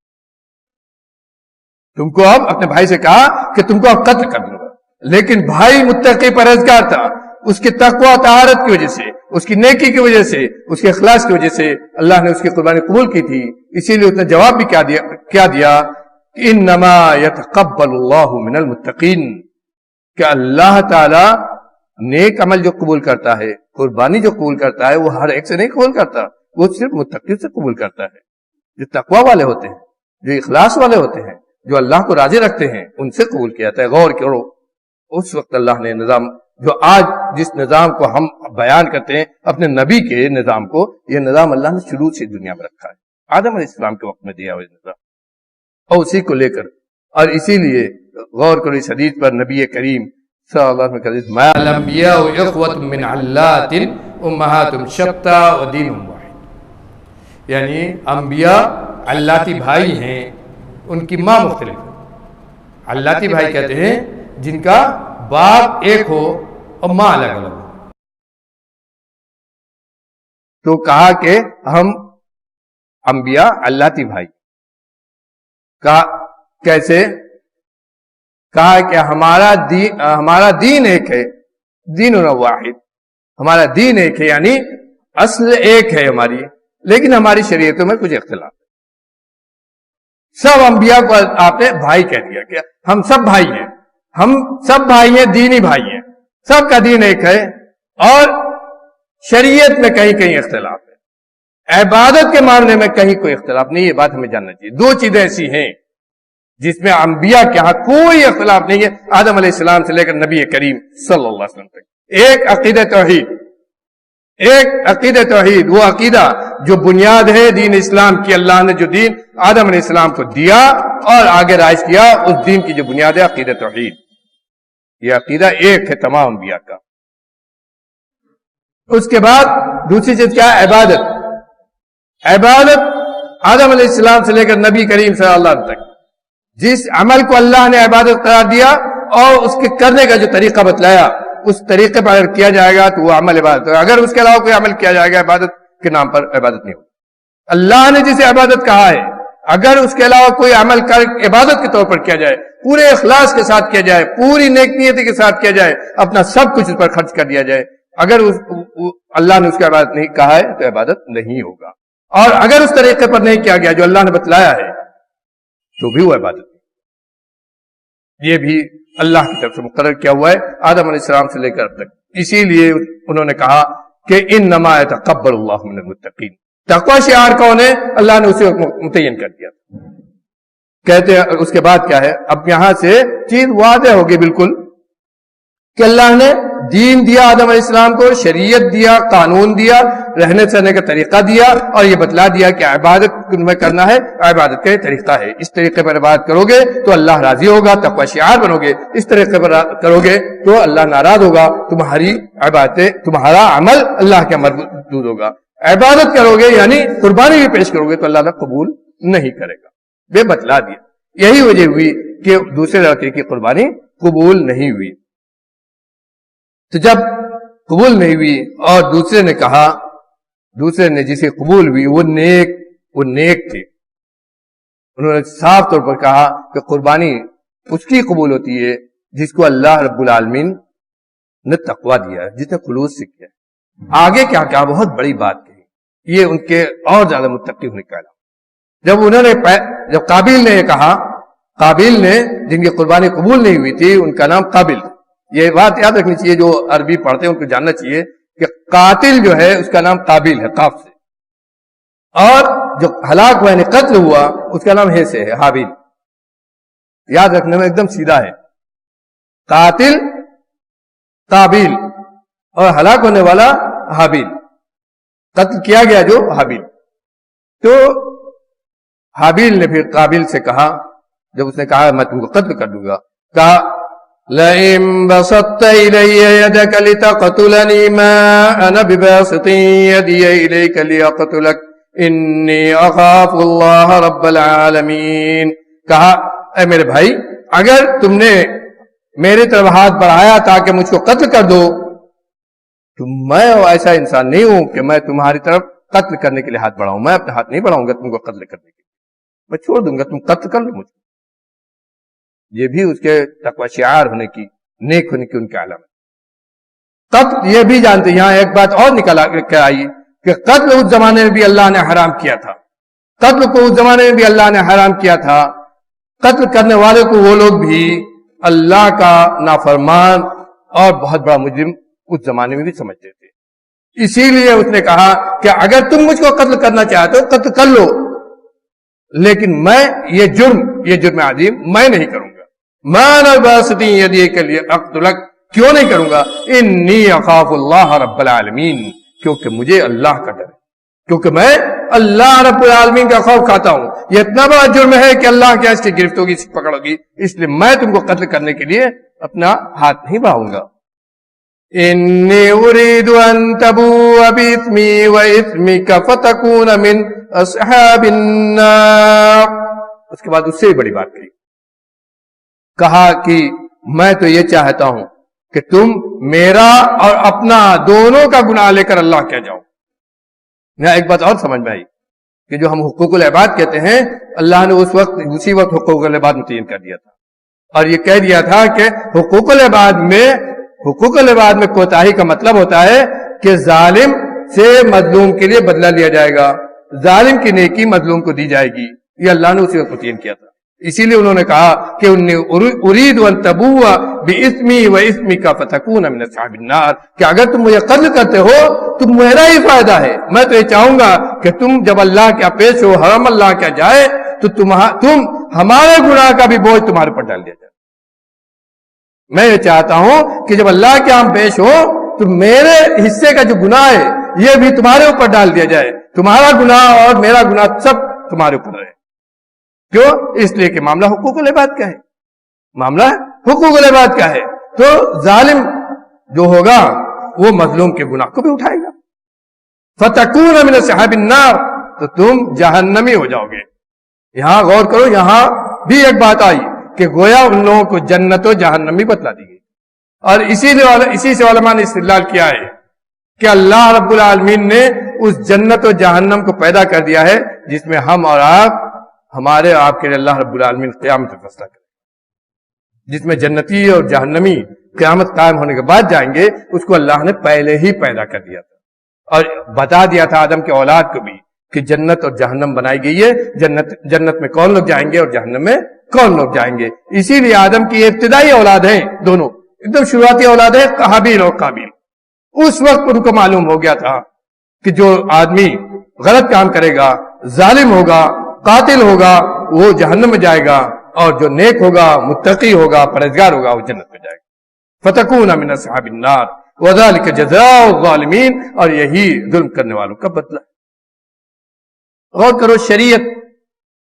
تم کو اب اپنے بھائی سے کہا کہ تم کو اب قتل کر دوں گا. لیکن بھائی متقی پرہیزگار تھا, اس کی تقوی طہارت کی وجہ سے, اس کی نیکی کی وجہ سے, اس کے اخلاص کی وجہ سے اللہ نے اس کی قربانی قبول کی تھی. اسی لیے اس نے جواب بھی کیا دیا انما یتقبل اللہ من المتقین, کہ اللہ تعالی نیک عمل جو قبول کرتا ہے, قربانی جو قبول کرتا ہے, وہ ہر ایک سے نہیں قبول کرتا, وہ صرف متقی سے قبول کرتا ہے. جو تقوی والے ہوتے ہیں, جو اخلاص والے ہوتے ہیں, جو اللہ کو راضی رکھتے ہیں, ان سے قبول کیا جاتا ہے. غور کرو, اس وقت اللہ نے نظام جو آج جس نظام کو ہم بیان کرتے ہیں اپنے نبی کے نظام کو, یہ نظام اللہ نے شروع سے دنیا میں رکھا ہے, آدم علیہ السلام کے وقت میں دیا ہوا نظام, اور اسی کو لے کر. اور اسی لیے غور کرو اس حدیث پر, نبی کریم صلی اللہ علیہ وسلم کا حدیث ما الانبیاء اخوۃ من علات امہاتہم شتیٰ ودینہم واحد, یعنی انبیاء علاتی بھائی ہیں, ان کی ماں مختلف ہے. علاتی بھائی کہتے ہیں جن کا باپ ایک ہو اور ماں الگ الگ ہو. تو کہا کہ ہم انبیاء علاتی بھائی, کہا کیسے؟ کہا کہ ہمارا دین ایک ہے, دیننا واحد, ہمارا دین ایک ہے, یعنی اصل ایک ہے ہماری, لیکن ہماری شریعتوں میں کچھ اختلاف ہے. سب انبیاء کو آپ نے بھائی کہہ دیا کہ ہم سب بھائی ہیں, ہم سب بھائی ہیں, دینی بھائی ہیں, سب کا دین ایک ہے, اور شریعت میں کہیں کہیں اختلاف ہے, عبادت کے معاملے میں کہیں کوئی اختلاف نہیں. یہ بات ہمیں جاننا چاہیے. دو چیزیں ایسی ہیں جس میں انبیاء کے ہاں کوئی اختلاف نہیں ہے, آدم علیہ السلام سے لے کر نبی کریم صلی اللہ علیہ وسلم تک. ایک عقیدہ توحید, ایک عقیدہ توحید, وہ عقیدہ جو بنیاد ہے دین اسلام کی. اللہ نے جو دین آدم علیہ السلام کو دیا اور آگے رائج کیا, اس دین کی جو بنیاد ہے عقیدہ توحید. یہ عقیدہ ایک ہے تمام انبیاء کا. اس کے بعد دوسری چیز کیا ہے؟ عبادت. عبادت آدم علیہ السلام سے لے کر نبی کریم صلی اللہ علیہ وسلم تک جس عمل کو اللہ نے عبادت قرار دیا اور اس کے کرنے کا جو طریقہ بتلایا, اس طریقے پر اگر کیا جائے گا تو وہ عمل عبادت ہے. اگر اس کے علاوہ کوئی عمل کیا جائے گا عبادت کے نام پر, عبادت نہیں ہوگی. اللہ نے جسے عبادت کہا ہے, اگر اس کے علاوہ کوئی عمل کر عبادت کے طور پر کیا جائے, پورے اخلاص کے ساتھ کیا جائے, پوری نیک نیتی کے ساتھ کیا جائے, اپنا سب کچھ اس پر خرچ کر دیا جائے, اگر اللہ نے اس کی عبادت نہیں کہا ہے تو عبادت نہیں ہوگا. اور اگر اس طریقے پر نہیں کیا گیا جو اللہ نے بتلایا ہے تو بھی وہ عبادت نہیں. یہ بھی اللہ کی طرف سے مقرر کیا ہوا ہے آدم علیہ السلام سے لے کر اب تک. اسی لیے انہوں نے کہا کہ انما یتقبل اللہ من المتقین. تقوی شعار کون ہے؟ اللہ نے اسے متعین کر دیا. کہتے ہیں اس کے بعد کیا ہے, اب یہاں سے چیز واضح ہوگی بالکل کہ اللہ نے دین دیا آدم علیہ السلام کو, شریعت دیا, قانون دیا, رہنے سہنے کا طریقہ دیا, اور یہ بتلا دیا کہ عبادت میں کرنا ہے, عبادت کا یہ طریقہ ہے, اس طریقے پر عبادت کرو گے تو اللہ راضی ہوگا, تقوی شعار بنو گے, اس طریقے پر کرو گے تو اللہ ناراض ہوگا, تمہاری عبادتیں, تمہارا عمل اللہ کے مردود ہوگا. عبادت کرو گے یعنی قربانی بھی پیش کرو گے تو اللہ قبول نہیں کرے گا. یہ بتلا دیا. یہی وجہ ہوئی کہ دوسرے لڑکے کی قربانی قبول نہیں ہوئی. تو جب قبول نہیں ہوئی اور دوسرے نے کہا, دوسرے نے جسے قبول ہوئی وہ نیک تھے, انہوں نے صاف طور پر کہا کہ قربانی اس کی قبول ہوتی ہے جس کو اللہ رب العالمین نے تقوی دیا ہے, جس نے خلوص سے کیا. آگے کیا کہا, بہت بڑی بات کہی, یہ ان کے اور زیادہ متقی ہونے کا. جب قابیل نے یہ کہا, قابیل نے جن کی قربانی قبول نہیں ہوئی تھی ان کا نام قابل. یہ بات یاد رکھنی چاہیے, جو عربی پڑھتے ہیں ان کو جاننا چاہیے کہ قاتل جو ہے اس کا نام قابل ہے, قاف سے, اور جو ہلاک ہوا یعنی قتل ہوا اس کا نام ہے سے ہے, حابیل. یاد رکھنے میں ایک دم سیدھا ہے, قاتل قابل اور ہلاک ہونے والا حابیل. قتل کیا گیا جو حابیل. تو حابیل نے پھر قابل سے کہا, جب اس نے کہا میں تم کو قتل کر دوں گا, کہا لئن بسطت إلي يدك لتقتلني ما أنا بباسط يدي إليك لأقتلك إني أخاف الله رب العالمين. کہا اے میرے بھائی اگر تم نے میری طرف ہاتھ بڑھایا تاکہ مجھ کو قتل کر دو تو میں ایسا انسان نہیں ہوں کہ میں تمہاری طرف قتل کرنے کے لیے ہاتھ بڑھاؤں. میں اپنے ہاتھ نہیں بڑھاؤں گا تم کو قتل کرنے کے لیے, میں چھوڑ دوں گا, تم قتل کر لو مجھ کو. یہ بھی اس کے تقوی شعار ہونے کی, نیک ہونے کی ان کی علامت. قتل یہ بھی جانتے, یہاں ایک بات اور نکل کر آئی کہ قتل اس زمانے میں بھی اللہ نے حرام کیا تھا. قتل کو اس زمانے میں بھی اللہ نے حرام کیا تھا. قتل کرنے والے کو وہ لوگ بھی اللہ کا نافرمان اور بہت بڑا مجرم اس زمانے میں بھی سمجھتے تھے. اسی لیے اس نے کہا کہ اگر تم مجھ کو قتل کرنا چاہتے ہو قتل کر لو, لیکن میں یہ جرم عظیم میں نہیں کروں گا. میں نباسطی یدی کے لیے اقتلک, کیوں نہیں کروں گا؟ انی اخاف اللہ رب العالمین, کیونکہ مجھے اللہ کا ڈر ہے, کیونکہ میں اللہ رب العالمین کا خوف کھاتا ہوں. یہ اتنا بڑا جرم ہے کہ اللہ کے اس کی گرفت ہوگی, اس کی پکڑ ہوگی, اس لیے میں تم کو قتل کرنے کے لیے اپنا ہاتھ نہیں بڑھاؤں گا. انی اريد ان تبوء باسمی واسمک فتکون من اصحاب النار. اس کے بعد اس سے بھی بڑی بات کہی, کہا کہ میں تو یہ چاہتا ہوں کہ تم میرا اور اپنا دونوں کا گناہ لے کر اللہ کیا جاؤ. یہاں ایک بات اور سمجھ میں آئی کہ جو ہم حقوق العباد کہتے ہیں, اللہ نے اسی وقت حقوق العباد متعین کر دیا تھا, اور یہ کہہ دیا تھا کہ حقوق العباد میں کوتاہی کا مطلب ہوتا ہے کہ ظالم سے مظلوم کے لیے بدلہ لیا جائے گا, ظالم کی نیکی مظلوم کو دی جائے گی. یہ اللہ نے اسی وقت متعین کیا تھا. اسی لیے انہوں نے کہا کہ اريد ان تبوء باسمی واسمک فتکون من اصحاب النار, کہ اگر تم مجھے قتل کرتے ہو تو میرا ہی فائدہ ہے. میں تو یہ چاہوں گا کہ تم جب اللہ کیا پیش ہو, حرم اللہ کیا جائے, تو تم ہمارے گناہ کا بھی بوجھ تمہارے پر ڈال دیا جائے. میں یہ چاہتا ہوں کہ جب اللہ کے ہم پیش ہو تو میرے حصے کا جو گناہ ہے یہ بھی تمہارے اوپر ڈال دیا جائے. تمہارا گناہ اور میرا گناہ سب تمہارے اوپر رہے. کیوں؟ اس لیے کہ معاملہ حقوق العباد کا ہے, معاملہ حقوق العباد کا ہے. تو ظالم جو ہوگا وہ مظلوم کے گناہ کو بھی اٹھائے گا. فتکون من اصحاب النار, تو تم جہنمی ہو جاؤ گے. یہاں غور کرو, یہاں بھی ایک بات آئی کہ گویا ان لوگوں کو جنت و جہنمی بتلا دی گئی. اور اسی سے علماء نے استدلال کیا ہے کہ اللہ رب العالمین نے اس جنت و جہنم کو پیدا کر دیا ہے جس میں ہم اور آپ, ہمارے آپ کے لیے اللہ رب العالمین قیامت کا فیصلہ کرے, جس میں جنتی اور جہنمی قیامت قائم ہونے کے بعد جائیں گے. اس کو اللہ نے پہلے ہی پیدا کر دیا تھا اور بتا دیا تھا آدم کے اولاد کو بھی کہ جنت اور جہنم بنائی گئی ہے. جنت میں کون لوگ جائیں گے اور جہنم میں کون لوگ جائیں گے. اسی لیے آدم کی ابتدائی اولاد ہیں, دونوں ایک دم شروعاتی اولاد ہے, حابیل اور قابیل. اس وقت ان کو معلوم ہو گیا تھا کہ جو آدمی غلط کام کرے گا, ظالم ہوگا, قاتل ہوگا, وہ جہنم میں جائے گا, اور جو نیک ہوگا, متقی ہوگا, پرہیزگار ہوگا, وہ جنت میں جائے گا. فتکون من اصحاب النار وذلک جزاء الظالمین, اور یہی ظلم کرنے والوں کا بدلہ. غور کرو, شریعت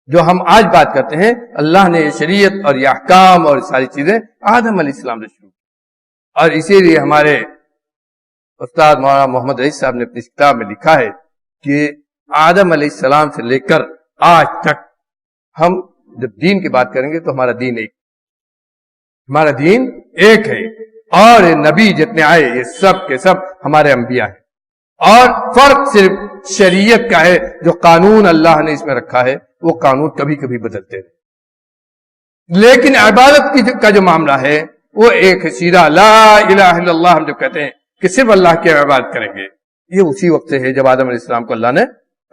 جو ہم آج بات کرتے ہیں, اللہ نے یہ شریعت اور یہ احکام اور ساری چیزیں آدم علیہ السلام سے شروع کی. اور اسی لیے ہمارے استاد مولانا محمد رئیس صاحب نے اپنی کتاب میں لکھا ہے کہ آدم علیہ السلام سے لے کر آج تک ہم جب دین کی بات کریں گے تو ہمارا دین ایک ہے. اور یہ نبی جتنے آئے یہ سب کے سب ہمارے انبیاء ہیں, اور فرق صرف شریعت کا ہے. جو قانون اللہ نے اس میں رکھا ہے وہ قانون کبھی کبھی بدلتے ہیں, لیکن عبادت کا جو معاملہ ہے وہ ایک ہے سیدھا. لا الہ الا اللہ ہم جو کہتے ہیں کہ صرف اللہ کی عبادت کریں گے, یہ اسی وقت سے ہے جب آدم علیہ السلام کو اللہ نے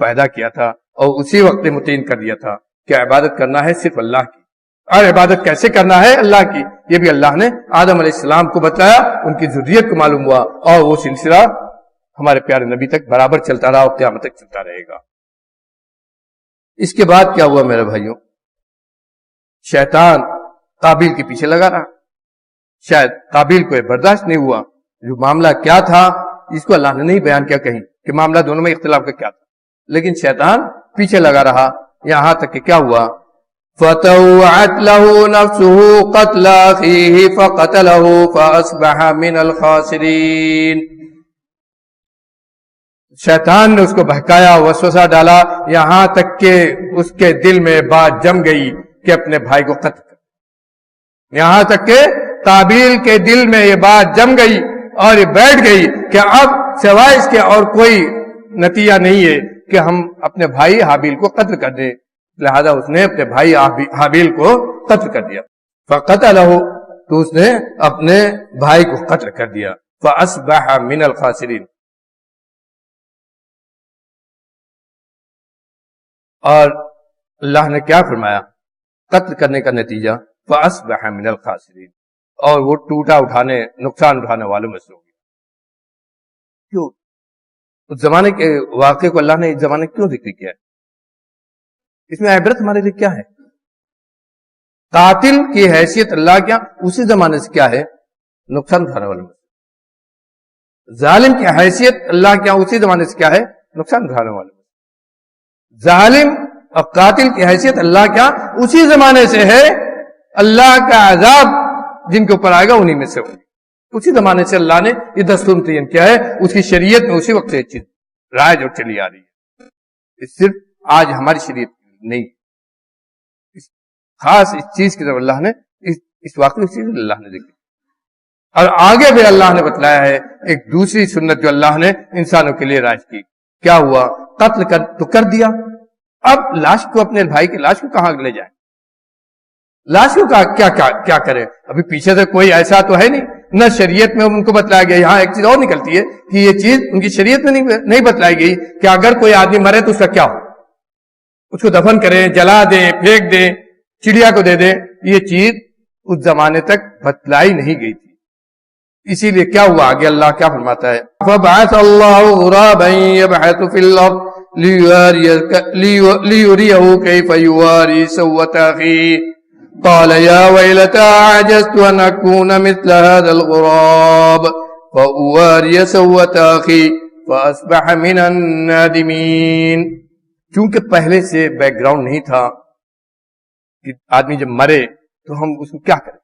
پیدا کیا تھا, اور اسی وقت متعین کر دیا تھا کہ عبادت کرنا ہے صرف اللہ کی. اور عبادت کیسے کرنا ہے اللہ کی, یہ بھی اللہ نے آدم علیہ السلام کو بتایا, ان کی ذریت کو معلوم ہوا, اور وہ سلسلہ ہمارے پیارے نبی تک برابر چلتا رہا اور قیامت تک چلتا رہے گا. اس کے بعد کیا ہوا میرے بھائیوں؟ شیطان قابیل کے پیچھے لگا رہا. شاید قابیل کو یہ برداشت نہیں ہوا. جو معاملہ کیا تھا اس کو اللہ نے نہیں بیان کیا کہیں کہ معاملہ دونوں میں اختلاف کا کیا تھا, لیکن شیطان پیچھے لگا رہا. یہاں تک کہ کیا ہوا, فطوعت له نفسه قتل أخيه فقتله فأصبح من الخاسرين. شیطان نے اس کو بہکایا، وسوسہ ڈالا، یہاں تک کہ اس کے دل میں بات جم گئی کہ اپنے بھائی کو قتل کر. یہاں تک کہ قابیل کے دل میں یہ بات جم گئی اور یہ بیٹھ گئی کہ اب سوائے اس کے اور کوئی نتیجہ نہیں ہے کہ ہم اپنے بھائی حابیل کو قتل کر دیں. لہذا اس نے اپنے بھائی حابیل کو قتل کر دیا. فقتلہ، تو اس نے اپنے بھائی کو قتل کر دیا. فاصبح من الخاسرین. اور اللہ نے کیا فرمایا قتل کرنے کا نتیجہ؟ فاصبح من الخاسرین، اور وہ نقصان اٹھانے والوں میں سے ہو گیا. کیوں؟ اس زمانے کے واقعے کو اللہ نے اس زمانے کیوں ذکر کیا ہے؟ اس میں عبرت ہمارے لیے کیا ہے؟ قاتل کی حیثیت اللہ کیا اسی زمانے سے کیا ہے؟ نقصان اٹھانے والوں میں سے. ظالم کی حیثیت اللہ کیا اسی زمانے سے کیا ہے؟ نقصان اٹھانے والوں میں سے. ظالم اور قاتل کی حیثیت اللہ کیا اسی زمانے سے ہے. اللہ کا عذاب جن کے اوپر آئے گا انہی میں سے ہوگی. اسی زمانے سے اللہ نے یہ دستور متعین کیا ہے. اس کی شریعت میں اسی وقت سے چیز رائج اور چلی آ رہی ہے. اس صرف آج ہماری شریعت نہیں، خاص اس چیز کی طرف اللہ نے اس واقعی چیز اللہ نے دیکھی. اور آگے بھی اللہ نے بتلایا ہے ایک دوسری سنت جو اللہ نے انسانوں کے لیے رائج کی. کیا ہوا؟ قتل کر دیا. اب لاش کو، اپنے بھائی کی لاش کو کہاں لے جائیں؟ لاش کو کیا کرے؟ ابھی پیچھے سے کوئی ایسا تو ہے نہیں، نہ شریعت میں ان کو بتلایا گیا. یہاں ایک چیز اور نکلتی ہے کہ یہ چیز ان کی شریعت میں نہیں بتلائی گئی کہ اگر کوئی آدمی مرے تو اس کا کیا ہو، اس کو دفن کریں، جلا دیں، پھینک دیں، چڑیا کو دے دیں. یہ چیز اس زمانے تک بتلائی نہیں گئی تھی. اسی لیے کیا ہوا؟ آگے اللہ کیا فرماتا ہے؟ فبعث اللہ غرابا یبحث فی الارض لیریہ کیف یواری سوءۃ اخیہ قال یا ویلتى عجزت ان اکون مثل هذا الغراب فاواری سوءۃ اخی فاصبح من النادمین. چونکہ پہلے سے بیک گراؤنڈ نہیں تھا کہ آدمی جب مرے تو ہم اس کو کیا کریں،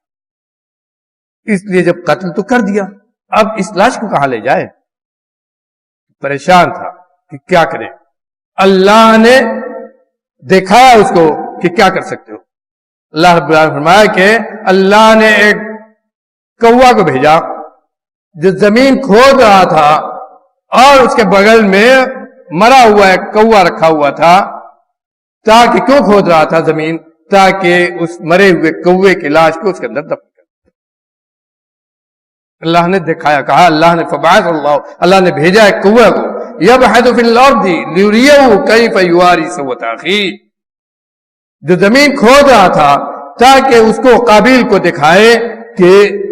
اس لیے جب قتل تو کر دیا، اب اس لاش کو کہاں لے جائے؟ پریشان تھا کہ کیا کرے. اللہ نے دکھایا اس کو کہ کیا کر سکتے ہو. اللہ رب العالمین فرمایا کہ اللہ نے ایک کوا کو بھیجا جو زمین کھود رہا تھا اور اس کے بغل میں مرا ہوا ایک کوا رکھا ہوا تھا. تاکہ کیوں کھود رہا تھا زمین؟ تاکہ اس مرے ہوئے کوے کی لاش کو اس کے اندر دفن کر. اللہ نے دکھایا، کہا اللہ نے فبعث اللہ نے بھیجا ایک کوے کو یبحث فی الارض لیریہ کیف یواری سوءۃ اخیہ، جو زمین کھود رہا تھا تاکہ اس کو قابیل کو دکھائے کہ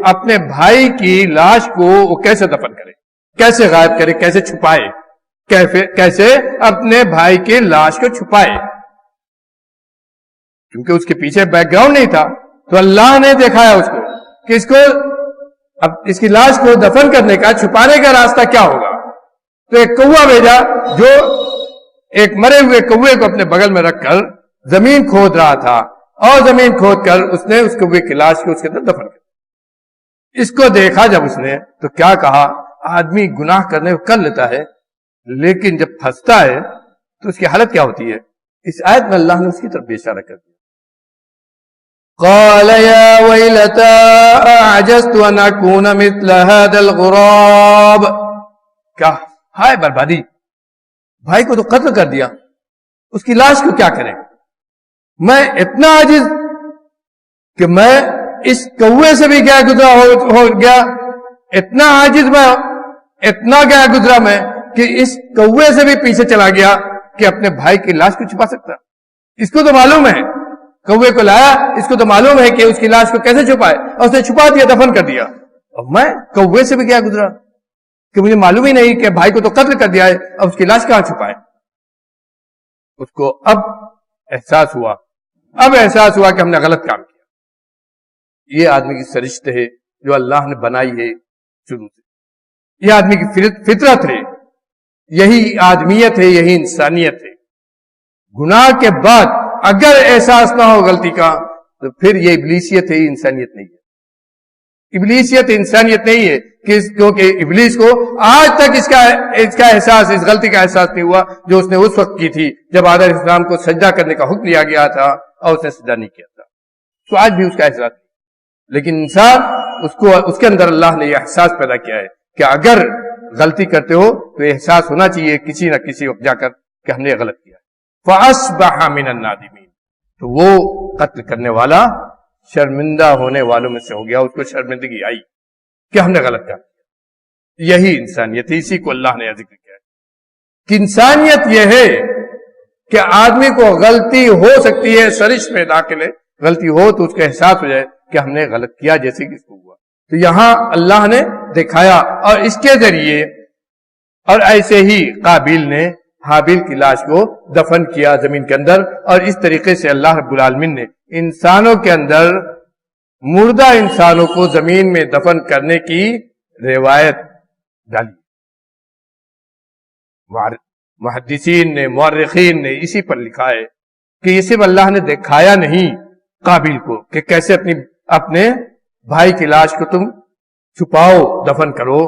اپنے بھائی کی لاش کو وہ کیسے دفن کرے، کیسے غائب کرے، کیسے چھپائے، کیسے اپنے بھائی کی لاش کو چھپائے. کیونکہ اس کے پیچھے بیک گراؤنڈ نہیں تھا تو اللہ نے دکھایا اس کو کہ اس کو اب اس کی لاش کو دفن کرنے کا، چھپانے کا راستہ کیا ہوگا. تو ایک کوا بھیجا جو ایک مرے ہوئے کوے کو اپنے بغل میں رکھ کر زمین کھود رہا تھا، اور زمین کھود کر اس نے اس کوے کی لاش کو اس کے اندر دفن کر. اس کو دیکھا جب اس نے تو کیا کہا؟ آدمی گناہ کرنے کو کر لیتا ہے لیکن جب پھنستا ہے تو اس کی حالت کیا ہوتی ہے؟ اس آیت میں اللہ نے اس کی طرف اشارہ کر دیا. قال یا ویلتى اعجزت ان اکون مثل هذا الغراب. کیا ہائے بربادی، بھائی کو تو قتل کر دیا، اس کی لاش کو کیا کریں؟ میں اتنا عاجز کہ میں اس کوے سے بھی کیا گزرا ہو گیا، اتنا عاجز میں، اتنا کیا گزرا میں کہ اس کوے سے بھی پیچھے چلا گیا کہ اپنے بھائی کی لاش کو چھپا سکتا. اس کو تو معلوم ہے، کوے کو لایا، اس کو تو معلوم ہے کہ اس کی لاش کو کیسے چھپائے، اور اس نے چھپا دیا، دفن کر دیا. اور میں کوے سے بھی کیا گزرا کہ مجھے معلوم ہی نہیں کہ بھائی کو تو قتل کر دیا ہے، اب اس کی لاش کہاں چھپائے. اس کو اب احساس ہوا کہ ہم نے غلط کام کیا. یہ آدمی کی سرشت ہے جو اللہ نے بنائی ہے شروع سے. یہ آدمی کی فطرت ہے، یہی آدمیت ہے، یہی انسانیت ہے. گناہ کے بعد اگر احساس نہ ہو غلطی کا تو پھر یہ ابلیسیت ہے، انسانیت نہیں ہے. ابلیسیت انسانیت نہیں ہے، کیونکہ ابلیس کو آج تک اس کا احساس، اس غلطی کا احساس نہیں ہوا جو اس نے اس وقت کی تھی جب آدم علیہ السلام کو سجدہ کرنے کا حکم دیا گیا تھا اور اس نے سجدہ نہیں کیا تھا. تو آج بھی اس کا احساس نہیں. لیکن انسان اس کے اندر اللہ نے یہ احساس پیدا کیا ہے کہ اگر غلطی کرتے ہو تو احساس ہونا چاہیے کسی نہ کسی وقت جا کر کہ ہم نے غلط کیا. فَأَصْبَحَ مِنَ النَّادِمِينَ، تو وہ قتل کرنے والا شرمندہ ہونے والوں میں سے ہو گیا، اس کو شرمندگی آئی کہ ہم نے غلط کیا. یہی انسانیت ہے، اسی کو اللہ نے ذکر کیا ہے کہ انسانیت یہ ہے کہ آدمی کو غلطی ہو سکتی ہے، سرش میں داخل ہے، غلطی ہو تو اس کا احساس ہو جائے کہ ہم نے غلط کیا جیسے کہ اس کو ہوا. تو یہاں اللہ نے دکھایا اور اس کے ذریعے، اور ایسے ہی قابیل نے حابیل کی لاش کو دفن کیا زمین کے اندر، اور اس طریقے سے اللہ رب العالمین نے انسانوں کے اندر مردہ انسانوں کو زمین میں دفن کرنے کی روایت ڈالی. محدثین نے، مورخین نے اسی پر لکھا ہے کہ یہ صرف اللہ نے دکھایا نہیں قابیل کو کہ کیسے اپنے بھائی کی لاش کو تم چھپاؤ، دفن کرو،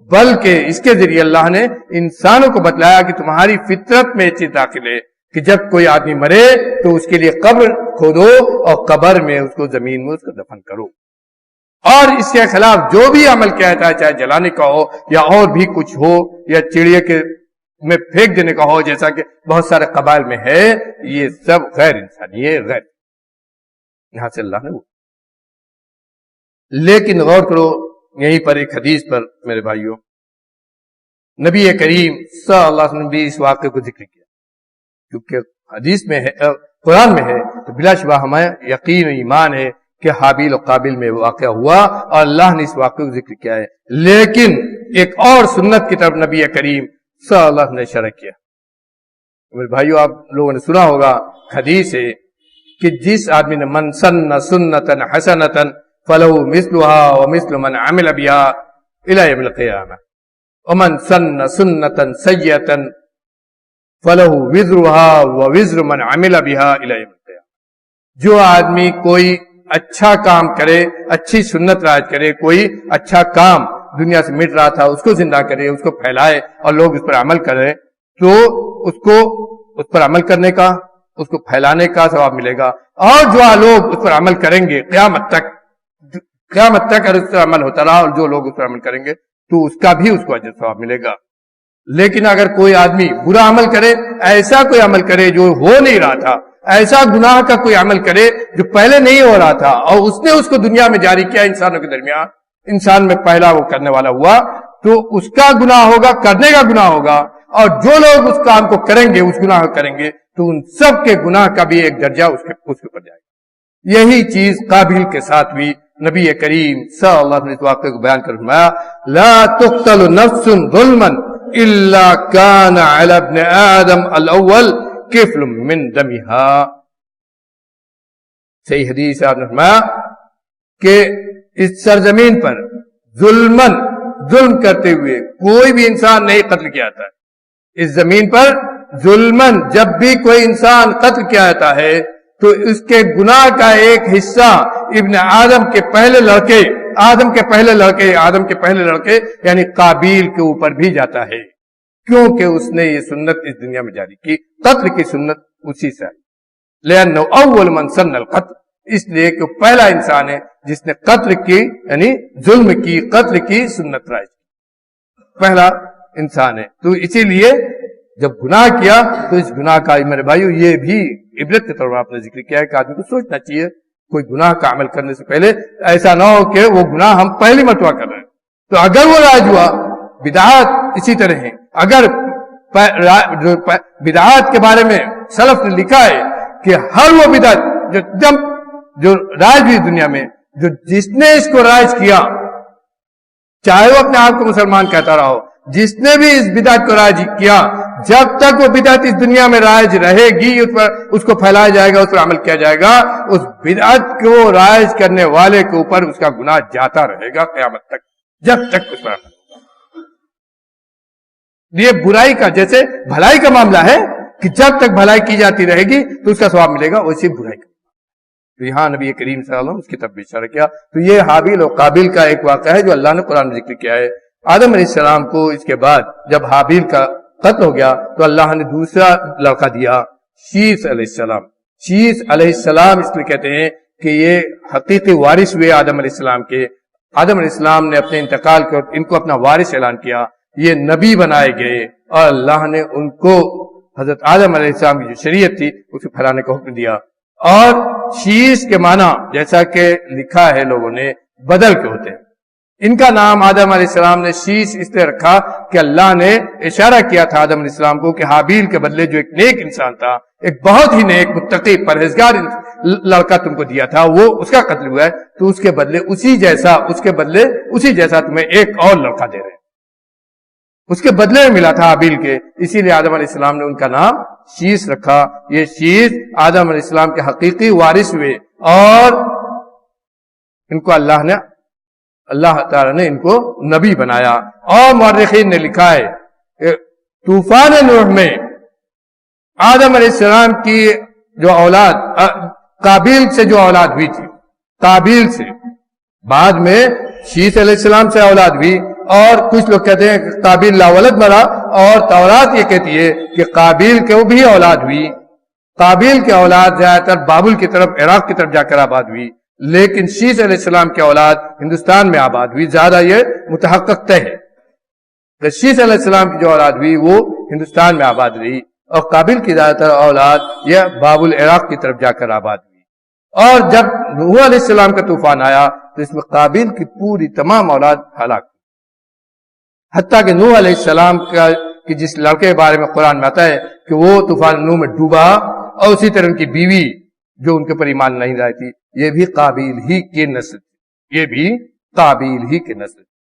بلکہ اس کے ذریعے اللہ نے انسانوں کو بتلایا کہ تمہاری فطرت میں یہ چیز داخل ہے کہ جب کوئی آدمی مرے تو اس کے لیے قبر کھودو اور قبر میں اس کو زمین میں اس کو دفن کرو. اور اس کے خلاف جو بھی عمل کیا جاتا ہے، چاہے جلانے کا ہو یا اور بھی کچھ ہو یا چڑیا کے میں پھینک دینے کا ہو، جیسا کہ بہت سارے قبائل میں ہے، یہ سب غیر انسانی ہے، غیر. یہاں سے اللہ نے وہ. لیکن غور کرو یہیں پر ایک حدیث پر میرے بھائیوں، نبی کریم صلی اللہ علیہ وسلم بھی اس واقعے کو ذکر کیا، کیونکہ حدیث میں ہے، قرآن میں ہے، تو بلا شبہ ہمیں یقین و ایمان ہے کہ حابیل و قابل میں واقعہ ہوا اور اللہ نے اس واقعے کو ذکر کیا ہے. لیکن ایک اور سنت کی طرف نبی کریم صلی اللہ علیہ وسلم نے اشارہ کیا. میرے بھائیوں، آپ لوگوں نے سنا ہوگا، حدیث ہے کہ جس آدمی نے من سن سنتن حسنتن فلو مثلها ومثل من عمل بها الى يوم القيامه ومن سن سنتن سيئه فلو وزرها ووزر من عمل بها الى يوم القيامه. جو آدمی کوئی اچھا کام کرے، اچھی سنت رائج کرے، کوئی اچھا کام دنیا سے مٹ رہا تھا اس کو زندہ کرے، اس کو پھیلائے اور لوگ اس پر عمل کریں، تو اس پر عمل کرنے کا، اس کو پھیلانے کا ثواب ملے گا. اور جو لوگ اس پر عمل کریں گے قیامت تک اگر اس پر عمل ہوتا رہا اور جو لوگ اس پر عمل کریں گے تو اس کا بھی اس کو اجر ثواب ملے گا. لیکن اگر کوئی آدمی برا عمل کرے، ایسا کوئی عمل کرے جو ہو نہیں رہا تھا، ایسا گناہ کا کوئی عمل کرے جو پہلے نہیں ہو رہا تھا اور اس نے اس کو دنیا میں جاری کیا انسانوں کے درمیان، انسان میں پہلا وہ کرنے والا ہوا، تو اس کا گناہ ہوگا، کرنے کا گناہ ہوگا. اور جو لوگ اس کام کو کریں گے، اس گناہ کو کریں گے، تو ان سب کے گناہ کا بھی ایک درجہ اس کے اوپر جائے گا. یہی چیز قابیل کے ساتھ بھی نبی کریم صلی اللہ علیہ وسلم نے اس واقعے کو بیان کر فرمایا، لا تقتل نفس ظلما الا كان على ابن آدم الاول کفل من دمها. صحیح حدیث آپ نے فرمایا کہ اس سرزمین پر ظلم کرتے ہوئے کوئی بھی انسان نہیں قتل کیا جاتا ہے. اس زمین پر ظلمن جب بھی کوئی انسان قتل کیا جاتا ہے تو اس کے گناہ کا ایک حصہ ابن آدم کے پہلے لڑکے یعنی قابیل کے اوپر بھی جاتا ہے، کیونکہ اس نے یہ سنت اس دنیا میں جاری کی، قتل کی سنت اسی سے آئی. لأنه اول من سن القتل، اس لیے کہ پہلا انسان ہے جس نے قتل کی یعنی ظلم کی، قتل کی سنت رائج کی، پہلا انسان ہے. تو اسی لیے جب گناہ کیا تو اس گناہ کا میرے بھائیو یہ بھی عبرت کے طور پر آپ نے ذکر کیا ہے کہ آدمی کو سوچنا چاہیے کوئی گناہ کا عمل کرنے سے پہلے ایسا نہ ہو کہ وہ گناہ ہم پہلی مرتبہ کر رہے ہیں. تو اگر وہ رائج ہوا، بدعات اسی طرح ہیں. اگر بدعات کے بارے میں سلف نے لکھا ہے کہ ہر وہ بدعت جو رائج ہوئی دنیا میں، جس نے اس کو رائج کیا، چاہے وہ اپنے آپ کو مسلمان کہتا رہا ہو، جس نے بھی اس بدعت کو رائج کیا، جب تک وہ بدعت اس دنیا میں رائج رہے گی، اس کو پھیلایا جائے گا، اس پر عمل کیا جائے گا، اس بدعت کو رائج کرنے والے کے اوپر اس کا گناہ جاتا رہے گا قیامت تک، جب تک اس پر عمل ہوگا. یہ برائی کا جیسے بھلائی کا معاملہ ہے، کہ جب تک بھلائی کی جاتی رہے گی تو اس کا ثواب ملے گا، ویسے برائی کا۔ تو یہاں نبی کریم صلی اللہ علیہ وسلم اس کی طرف اشارہ کیا۔ تو یہ حابیل اور قابیل کا ایک واقعہ ہے جو اللہ نے قرآن میں ذکر کیا ہے۔ آدم علیہ السلام کو اس کے بعد جب حابیل کا قتل ہو گیا تو اللہ نے دوسرا لڑکا دیا، شیث علیہ السلام۔ شیث علیہ السلام اس لیے کہتے ہیں کہ یہ حقیقی وارث ہوئے آدم علیہ السلام کے۔ آدم علیہ السلام نے اپنے انتقال کے ان کو اپنا وارث اعلان کیا، یہ نبی بنائے گئے، اور اللہ نے ان کو حضرت آدم علیہ السلام کی جو شریعت تھی اسے پھیلانے کا حکم دیا۔ اور شیث کے معنی جیسا کہ لکھا ہے لوگوں نے بدل کے ہوتے ہیں۔ ان کا نام آدم علیہ السلام نے شیث اس لیے رکھا کہ اللہ نے اشارہ کیا تھا آدم علیہ السلام کو کہ حابیل کے بدلے جو ایک نیک انسان تھا، ایک بہت ہی نیک متقی پرہیزگار لڑکا تم کو دیا تھا، وہ اس کا قتل ہوا ہے، تو اس کے بدلے اسی جیسا تمہیں ایک اور لڑکا دے رہے ہیں۔ اس کے بدلے میں ملا تھا حابیل کے، اسی لیے آدم علیہ السلام نے ان کا نام شیث رکھا۔ یہ شیث آدم علیہ السلام کے حقیقی وارث ہوئے، اور ان کو اللہ تعالی نے ان کو نبی بنایا۔ اور مورخین نے لکھا ہے کہ طوفان نوح میں آدم علیہ السلام کی جو اولاد قابیل سے جو اولاد ہوئی تھی، قابیل سے بعد میں شیث علیہ السلام سے اولاد ہوئی، اور کچھ لوگ کہتے ہیں کہ قابیل لاولد مرا، اور تورات یہ کہتی ہے کہ قابیل کے وہ بھی اولاد ہوئی۔ قابیل کے اولاد زیادہ تر بابل کی طرف، عراق کی طرف جا کر آباد ہوئی، لیکن شیث علیہ السلام کی اولاد ہندوستان میں آباد ہوئی۔ زیادہ یہ متحقق طے ہے کہ شیث علیہ السلام کی جو اولاد ہوئی وہ ہندوستان میں آباد رہی، اور قابیل کی زیادہ تر اولاد یہ بابل عراق کی طرف جا کر آباد ہوئی۔ اور جب نوح علیہ السلام کا طوفان آیا تو اس میں قابیل کی پوری تمام اولاد ہلاک ہوئی، حتیٰ کہ نوح علیہ السلام کا کہ جس لڑکے کے بارے میں قرآن میں آتا ہے کہ وہ طوفان نوح میں ڈوبا، اور اسی طرح ان کی بیوی جو ان کے پر ایمان نہیں لائی تھی، یہ بھی قابیل ہی کی نسل تھی، یہ بھی قابیل ہی کی نسل تھی۔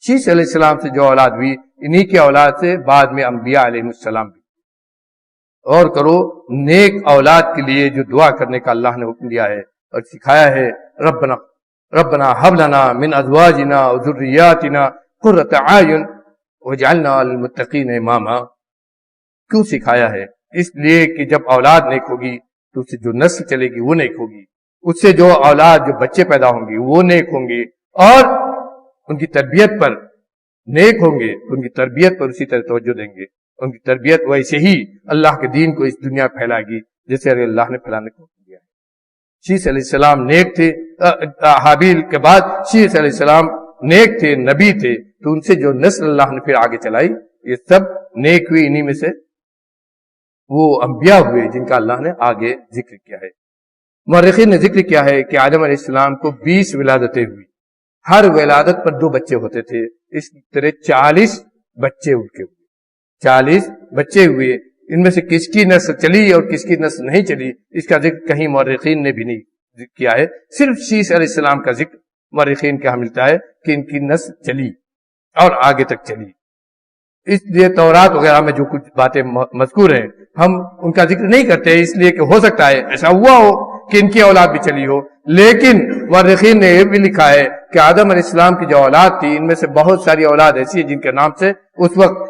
شیث علیہ السلام سے جو اولاد ہوئی، انہی کی اولاد سے بعد میں انبیاء علیہ السلام بھی۔ اور کرو نیک اولاد کے لیے جو دعا کرنے کا اللہ نے حکم دیا ہے اور سکھایا ہے، ربنا هب لنا من ازواجنا وذرياتنا قرۃ اعین واجعلنا للمتقین اماما۔ کیوں سکھایا ہے؟ اس لیے کہ جب اولاد نیک ہوگی تو اس سے جو نسل چلے گی وہ نیک ہوگی، اس سے جو اولاد جو بچے پیدا ہوں گے وہ نیک ہوں گے، اور ان کی تربیت پر نیک ہوں گے، ان کی تربیت پر اسی طرح توجہ دیں گے، ان کی تربیت ویسے ہی اللہ کے دین کو اس دنیا پھیلائے گی جیسے اللہ نے پھیلانے کو دیا ہے۔ شیث علیہ السلام نیک تھے، حابیل کے بعد شیث علیہ السلام نیک تھے، نبی تھے، تو ان سے جو نسل اللہ نے پھر آگے چلائی یہ سب نیک ہوئی، انہی میں سے وہ انبیاء ہوئے جن کا اللہ نے آگے ذکر کیا ہے۔ مورخین نے ذکر کیا ہے کہ آدم علیہ السلام کو 20 ولادتیں ہوئی، ہر ولادت پر 2 بچے ہوتے تھے، اس طرح 40 بچے ان کے ہوئے، 40 بچے ہوئے۔ ان میں سے کس کی نسل چلی اور کس کی نسل نہیں چلی اس کا ذکر کہیں مورخین نے بھی نہیں ذکر کیا ہے، صرف شیث علیہ السلام کا ذکر مورخین کا ملتا ہے کہ ان کی نسل چلی اور آگے تک چلی۔ اس لیے تورات وغیرہ میں جو کچھ باتیں مذکور ہیں ہم ان کا ذکر نہیں کرتے، اس لیے کہ ہو سکتا ہے ایسا ہوا ہو کہ ان کی اولاد بھی چلی ہو، لیکن مورخین نے یہ بھی لکھا ہے کہ آدم علیہ السلام کی جو اولاد تھی ان میں سے بہت ساری اولاد ایسی ہیں جن کے نام سے اس وقت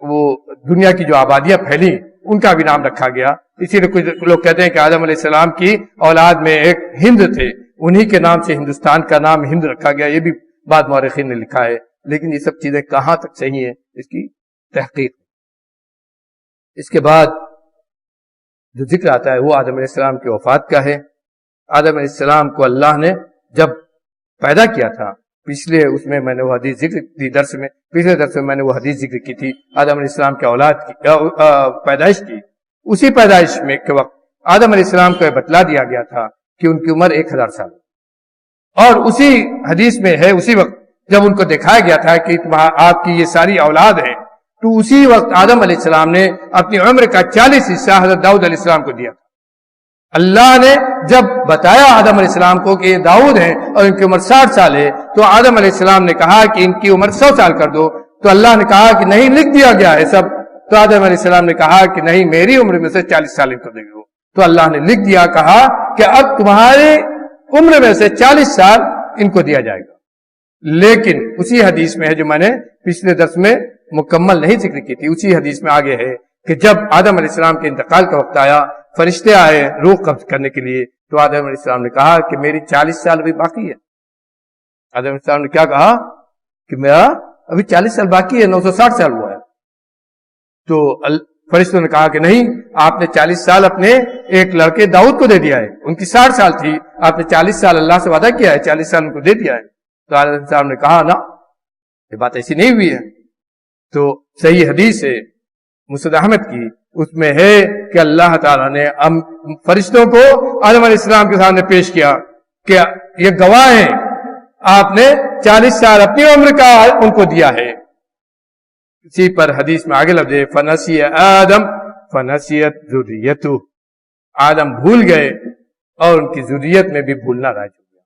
وہ دنیا کی جو آبادیاں پھیلی ان کا بھی نام رکھا گیا۔ اسی لیے کچھ لوگ کہتے ہیں کہ آدم علیہ السلام کی اولاد میں ایک ہند تھے، انہی کے نام سے ہندوستان کا نام ہند رکھا گیا، یہ بھی بعض مورخین نے لکھا ہے، لیکن یہ سب چیزیں کہاں تک صحیح ہیں اس کی تحقیق۔ اس کے بعد جو ذکر آتا ہے وہ آدم علیہ السلام کی وفات کا ہے۔ آدم علیہ السلام کو اللہ نے جب پیدا کیا تھا، پچھلے اس میں میں نے وہ حدیث ذکر کی پچھلے درس میں میں نے وہ حدیث ذکر کی تھی آدم علیہ السلام کے اولاد کی پیدائش کی۔ اسی پیدائش میں کے وقت آدم علیہ السلام کو بتلا دیا گیا تھا کہ ان کی عمر 1000 سال، اور اسی حدیث میں ہے اسی وقت جب ان کو دکھایا گیا تھا کہ آپ کی یہ ساری اولاد ہے، تو اسی وقت آدم علیہ السلام نے اپنی عمر کا 40 حصہ حضرت داؤد علیہ السلام کو دیا تھا۔ اللہ نے جب بتایا آدم علیہ السلام کو کہ یہ داؤد ہیں اور ان کی عمر 60 سال ہے، تو آدم علیہ السلام نے کہا کہ ان کی عمر 100 سال کر دو، تو اللہ نے کہا کہ نہیں، لکھ دیا گیا ہے سب۔ تو آدم علیہ السلام نے کہا کہ نہیں، میری عمر میں سے 40 سال ان کو دے دو، تو اللہ نے لکھ دیا، کہا کہ اب تمہاری عمر میں سے 40 سال ان کو دیا جائے گا۔ لیکن اسی حدیث میں ہے جو میں نے پچھلے درس میں مکمل نہیں ذکر کی تھی، اسی حدیث میں آگے ہے کہ جب آدم علیہ السلام کے انتقال کا وقت آیا، فرشتے آئے روح قبض کرنے کے لیے، تو آدم علیہ السلام نے کہا کہ میری 40 سال ابھی باقی ہے۔ آدم علیہ السلام نے کیا کہا کہ میرا ابھی 40 سال باقی ہے، 960 سال ہوا ہے۔ تو فرشتوں نے کہا کہ نہیں، آپ نے 40 سال اپنے ایک لڑکے داؤد کو دے دیا ہے، ان کی 60 سال تھی، آپ نے 40 سال اللہ سے وعدہ کیا ہے، 40 سال ان کو دے دیا ہے۔ تو آدم علیہ السلام نے کہا نا، یہ بات ایسی نہیں ہوئی ہے۔ تو صحیح حدیث ہے مسند احمد کی، اس میں ہے کہ اللہ تعالیٰ نے فرشتوں کو آدم علیہ السلام کے سامنے پیش کیا کہ یہ گواہ ہیں، آپ نے 40 سال اپنی عمر کا ان کو دیا ہے۔ اسی پر حدیث میں آگے لفظ ہے فنسی آدم فنسیت ذریتہ، آدم بھول گئے اور ان کی ذریت میں بھی بھولنا راج ہو گیا۔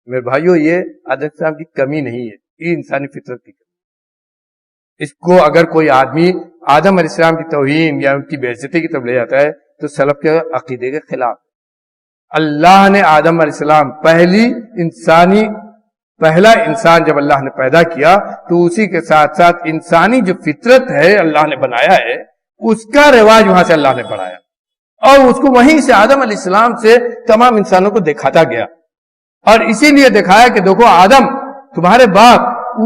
میرے بھائیو، یہ آدم علیہ السلام کی کمی نہیں ہے، یہ انسانی فطرت کی کمی۔ اس کو اگر کوئی آدمی آدم علیہ السلام کی توہین یا ان کی بے عزتی کی طرف لے جاتا ہے تو سلف کے عقیدے کے خلاف۔ اللہ نے آدم علیہ السلام پہلا انسان جب اللہ نے پیدا کیا تو اسی کے ساتھ ساتھ انسانی جو فطرت ہے اللہ نے بنایا ہے، اس کا رواج وہاں سے اللہ نے بڑھایا اور اس کو وہیں سے آدم علیہ السلام سے تمام انسانوں کو دکھاتا گیا، اور اسی لیے دکھایا کہ دیکھو آدم تمہارے باپ،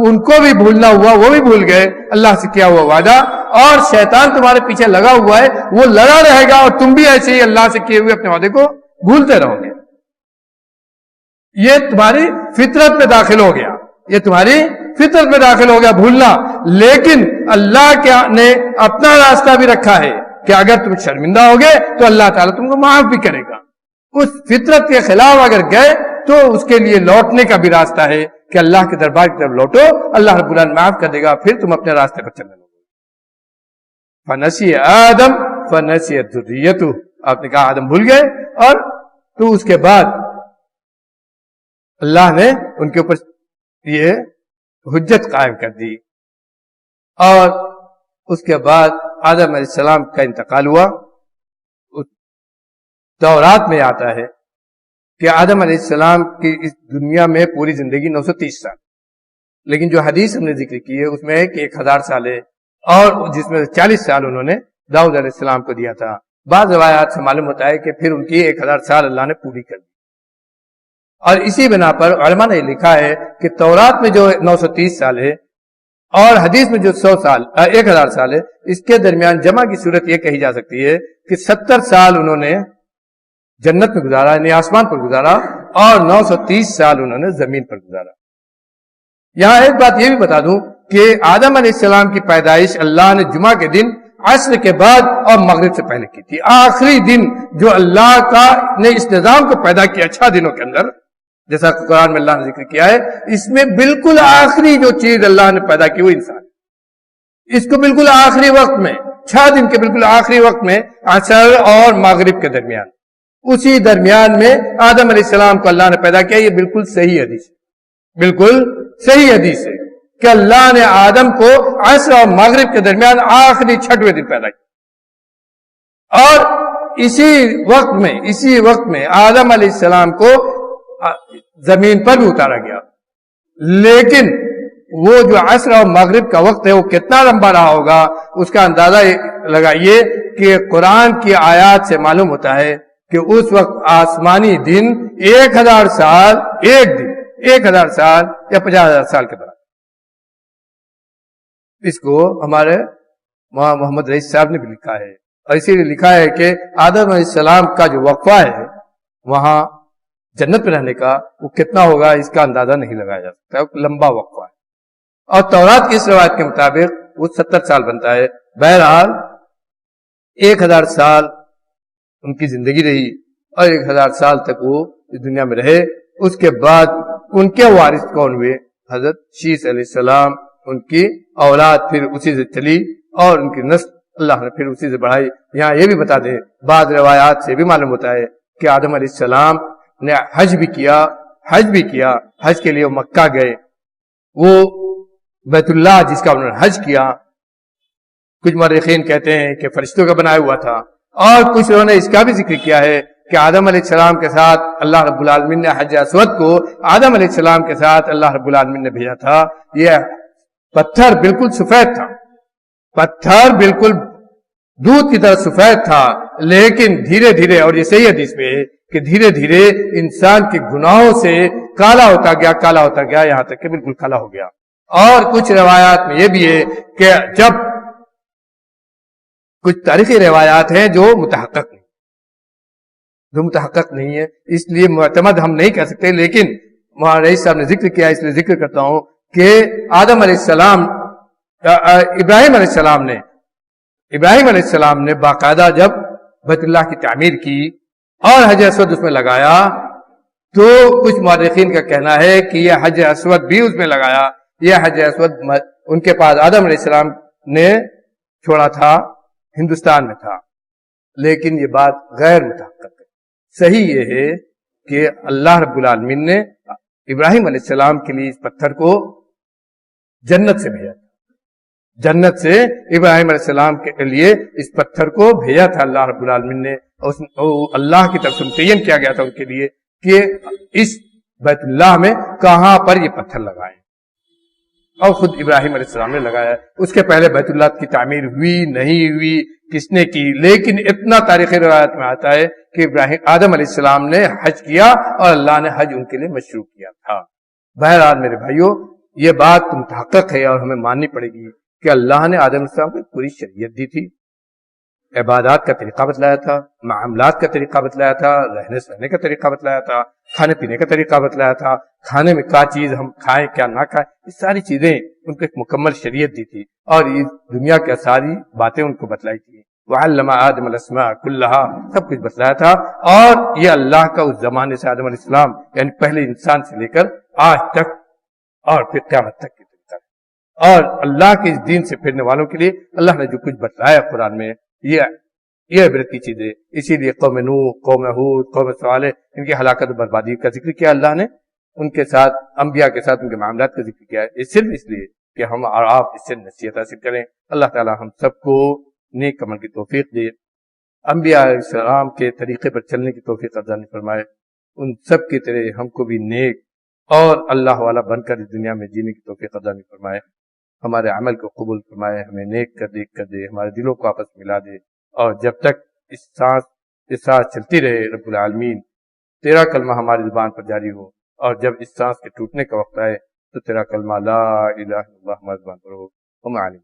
ان کو بھی بھولنا ہوا، وہ بھی بھول گئے اللہ سے کیا ہوا وعدہ، اور شیطان تمہارے پیچھے لگا ہوا ہے، وہ لڑا رہے گا اور تم بھی ایسے ہی اللہ سے کیے ہوئے اپنے وعدے کو بھولتے رہو گے۔ یہ تمہاری فطرت میں داخل ہو گیا، یہ تمہاری فطرت میں داخل ہو گیا بھولنا۔ لیکن اللہ نے اپنا راستہ بھی رکھا ہے کہ اگر تم شرمندہ ہوگے تو اللہ تعالیٰ تم کو معاف بھی کرے گا۔ اس فطرت کے خلاف اگر گئے تو اس کے لیے لوٹنے کا بھی راستہ ہے کہ اللہ کے دربار کی طرف لوٹو، اللہ رب العالمین معاف کر دے گا، پھر تم اپنے راستے پر چلنے لگو۔ فنسی آدم فنسیت ذریتہ، آپ نے کہا آدم بھول گئے، اور تو اس کے بعد اللہ نے ان کے اوپر یہ حجت قائم کر دی، اور اس کے بعد آدم علیہ السلام کا انتقال ہوا۔ تورات میں آتا ہے کہ آدم علیہ السلام کی اس دنیا میں پوری زندگی 930 سال، لیکن جو حدیث ہم نے ذکر کی ہے اس میں ہے کہ 1000 سال ہے، اور جس میں 40 سال انہوں نے داؤد علیہ السلام کو دیا تھا۔ بعض روایات سے معلوم ہوتا ہے کہ پھر ان کی 1000 سال اللہ نے پوری کر دی، اور اسی بنا پر علماء نے لکھا ہے کہ تورات میں جو 930 سال ہے اور حدیث میں جو 1000 سال ہے، اس کے درمیان جمع کی صورت یہ کہی جا سکتی ہے کہ 70 سال انہوں نے جنت میں گزارا، یعنی آسمان پر گزارا، اور 930 سال انہوں نے زمین پر گزارا۔ یہاں ایک بات یہ بھی بتا دوں کہ آدم علیہ السلام کی پیدائش اللہ نے جمعہ کے دن عصر کے بعد اور مغرب سے پہلے کی تھی۔ آخری دن جو اللہ کا نے اس نظام کو پیدا کیا 6 دنوں کے اندر، جیسا قرآن میں اللہ نے ذکر کیا ہے، اس میں بالکل آخری جو چیز اللہ نے پیدا کی وہ انسان، اس کو بالکل آخری وقت میں 6 دن کے بالکل آخری وقت میں عصر اور مغرب کے درمیان، اسی درمیان میں آدم علیہ السلام کو اللہ نے پیدا کیا۔ یہ بالکل صحیح حدیث ہے، بالکل صحیح حدیث ہے کہ اللہ نے آدم کو عصر اور مغرب کے درمیان آخری 6ویں دن پیدا کیا، اور اسی وقت میں آدم علیہ السلام کو زمین پر بھی اتارا گیا۔ لیکن وہ جو عصر اور مغرب کا وقت ہے وہ کتنا لمبا رہا ہوگا، اس کا اندازہ لگائیے کہ قرآن کی آیات سے معلوم ہوتا ہے کہ اس وقت آسمانی دن 1000 سال، ایک دن 1000 سال یا 50,000 سال کے برابر۔ اس کو ہمارے محمد رئیس صاحب نے بھی لکھا ہے، اور اسی لیے لکھا ہے کہ آدم علیہ السلام کا جو وقفہ ہے وہاں جنت میں رہنے کا وہ کتنا ہوگا اس کا اندازہ نہیں لگایا جا سکتا، لمبا وقفہ ہے۔ اور تورات کی اس روایت کے مطابق وہ 70 سال بنتا ہے۔ بہرحال 1000 سال ان کی زندگی رہی، اور 1000 سال تک وہ اس دنیا میں رہے۔ اس کے بعد ان کے وارث کون ہوئے؟ حضرت شیس علیہ السلام، ان کی اولاد پھر اسی سے چلی، اور ان کی نسل اللہ نے پھر اسی سے بڑھائی۔ یہاں یہ بھی بتا دیں، بعض روایات سے بھی معلوم ہوتا ہے کہ آدم علیہ السلام نے حج بھی کیا، حج کے لیے وہ مکہ گئے، وہ بیت اللہ جس کا انہوں نے حج کیا، کچھ مورخین کہتے ہیں کہ فرشتوں کا بنایا ہوا تھا، اور کچھ لوگوں نے اس کا بھی ذکر کیا ہے کہ آدم علیہ السلام کے ساتھ اللہ رب العالمین نے حج اسود کو آدم علیہ السلام کے ساتھ اللہ رب العالمین نے بھیجا تھا۔ یہ پتھر بالکل سفید تھا، پتھر بالکل دودھ کی طرح سفید تھا، لیکن دھیرے دھیرے، اور یہ صحیح حدیث میں ہے کہ دھیرے دھیرے انسان کے گناہوں سے کالا ہوتا گیا، کالا ہوتا گیا، یہاں تک کہ بالکل کالا ہو گیا۔ اور کچھ روایات میں یہ بھی ہے کہ جب کچھ تاریخی روایات ہیں جو متحقق نہیں ہے، اس لیے معتمد ہم نہیں کہہ سکتے، لیکن مولانا رئیس صاحب نے ذکر کیا، اس لیے ذکر کرتا ہوں کہ ابراہیم علیہ السلام نے باقاعدہ جب بیت اللہ کی تعمیر کی اور حجر اسود اس میں لگایا، تو کچھ مورخین کا کہنا ہے کہ یہ حجر اسود بھی اس میں لگایا، یہ حجر اسود ان کے پاس آدم علیہ السلام نے چھوڑا تھا، ہندوستان میں تھا، لیکن یہ بات غیر متحقق ہے۔ صحیح یہ ہے کہ اللہ رب العالمین نے ابراہیم علیہ السلام کے لیے اس پتھر کو جنت سے بھیجا تھا، جنت سے ابراہیم علیہ السلام کے لیے اس پتھر کو بھیجا تھا اللہ رب العالمین نے، اللہ کی طرف سے متعین کیا گیا تھا ان کے لیے کہ اس بیت اللہ میں کہاں پر یہ پتھر لگائیں، اور خود ابراہیم علیہ السلام نے لگایا۔ اس کے پہلے بیت اللہ کی تعمیر ہوئی نہیں ہوئی، کس نے کی، لیکن اتنا تاریخی روایت میں آتا ہے کہ آدم علیہ السلام نے حج کیا اور اللہ نے حج ان کے لیے مشروع کیا تھا۔ بہرحال میرے بھائیوں، یہ بات متحقق ہے اور ہمیں ماننی پڑے گی کہ اللہ نے آدم علیہ السلام کو پوری شریعت دی تھی، عبادات کا طریقہ بتلایا تھا، معاملات کا طریقہ بتلایا تھا، رہنے سہنے کا طریقہ بتلایا تھا، کھانے پینے کا طریقہ بتلایا تھا، کھانے میں کیا چیز ہم کھائیں کیا نہ کھائیں، یہ ساری چیزیں ان کو ایک مکمل شریعت دی تھی، اور یہ دنیا کی ساری باتیں ان کو بتلائی تھی۔ وعلم آدم الاسماء كلها، سب کچھ بتلایا تھا، اور یہ اللہ کا اس زمانے سے آدم علیہ السلام یعنی پہلے انسان سے لے کر آج تک اور پھر قیامت تک کی طریقہ ہے، اور اللہ کے اس دین سے پھرنے والوں کے لیے اللہ نے جو کچھ بتلایا قرآن میں، یہ عبرت کی چیزیں۔ اسی لیے قوم نوح، قوم ہود، قوم صالح، ان کی ہلاکت و بربادی کا ذکر کیا اللہ نے، ان کے ساتھ انبیاء کے ساتھ ان کے معاملات کا ذکر کیا ہے، یہ صرف اس لیے کہ ہم اور آپ اس سے نصیحت حاصل کریں۔ اللہ تعالی ہم سب کو نیک عمل کی توفیق دے، انبیاء علیہ السلام کے طریقے پر چلنے کی توفیق عطا فرمائے، ان سب کی طرح ہم کو بھی نیک اور اللہ والا بن کر اس دنیا میں جینے کی توفیق عطا فرمائے، ہمارے عمل کو قبول فرمائے، ہمیں نیک کر دے، ہمارے دلوں کو آپس ملا دے، اور جب تک اس سانس چلتی رہے رب العالمین تیرا کلمہ ہماری زبان پر جاری ہو، اور جب اس سانس کے ٹوٹنے کا وقت آئے تو تیرا کلمہ لا الہ الا اللہ ہماری زبان پر ہو۔ ہم عالم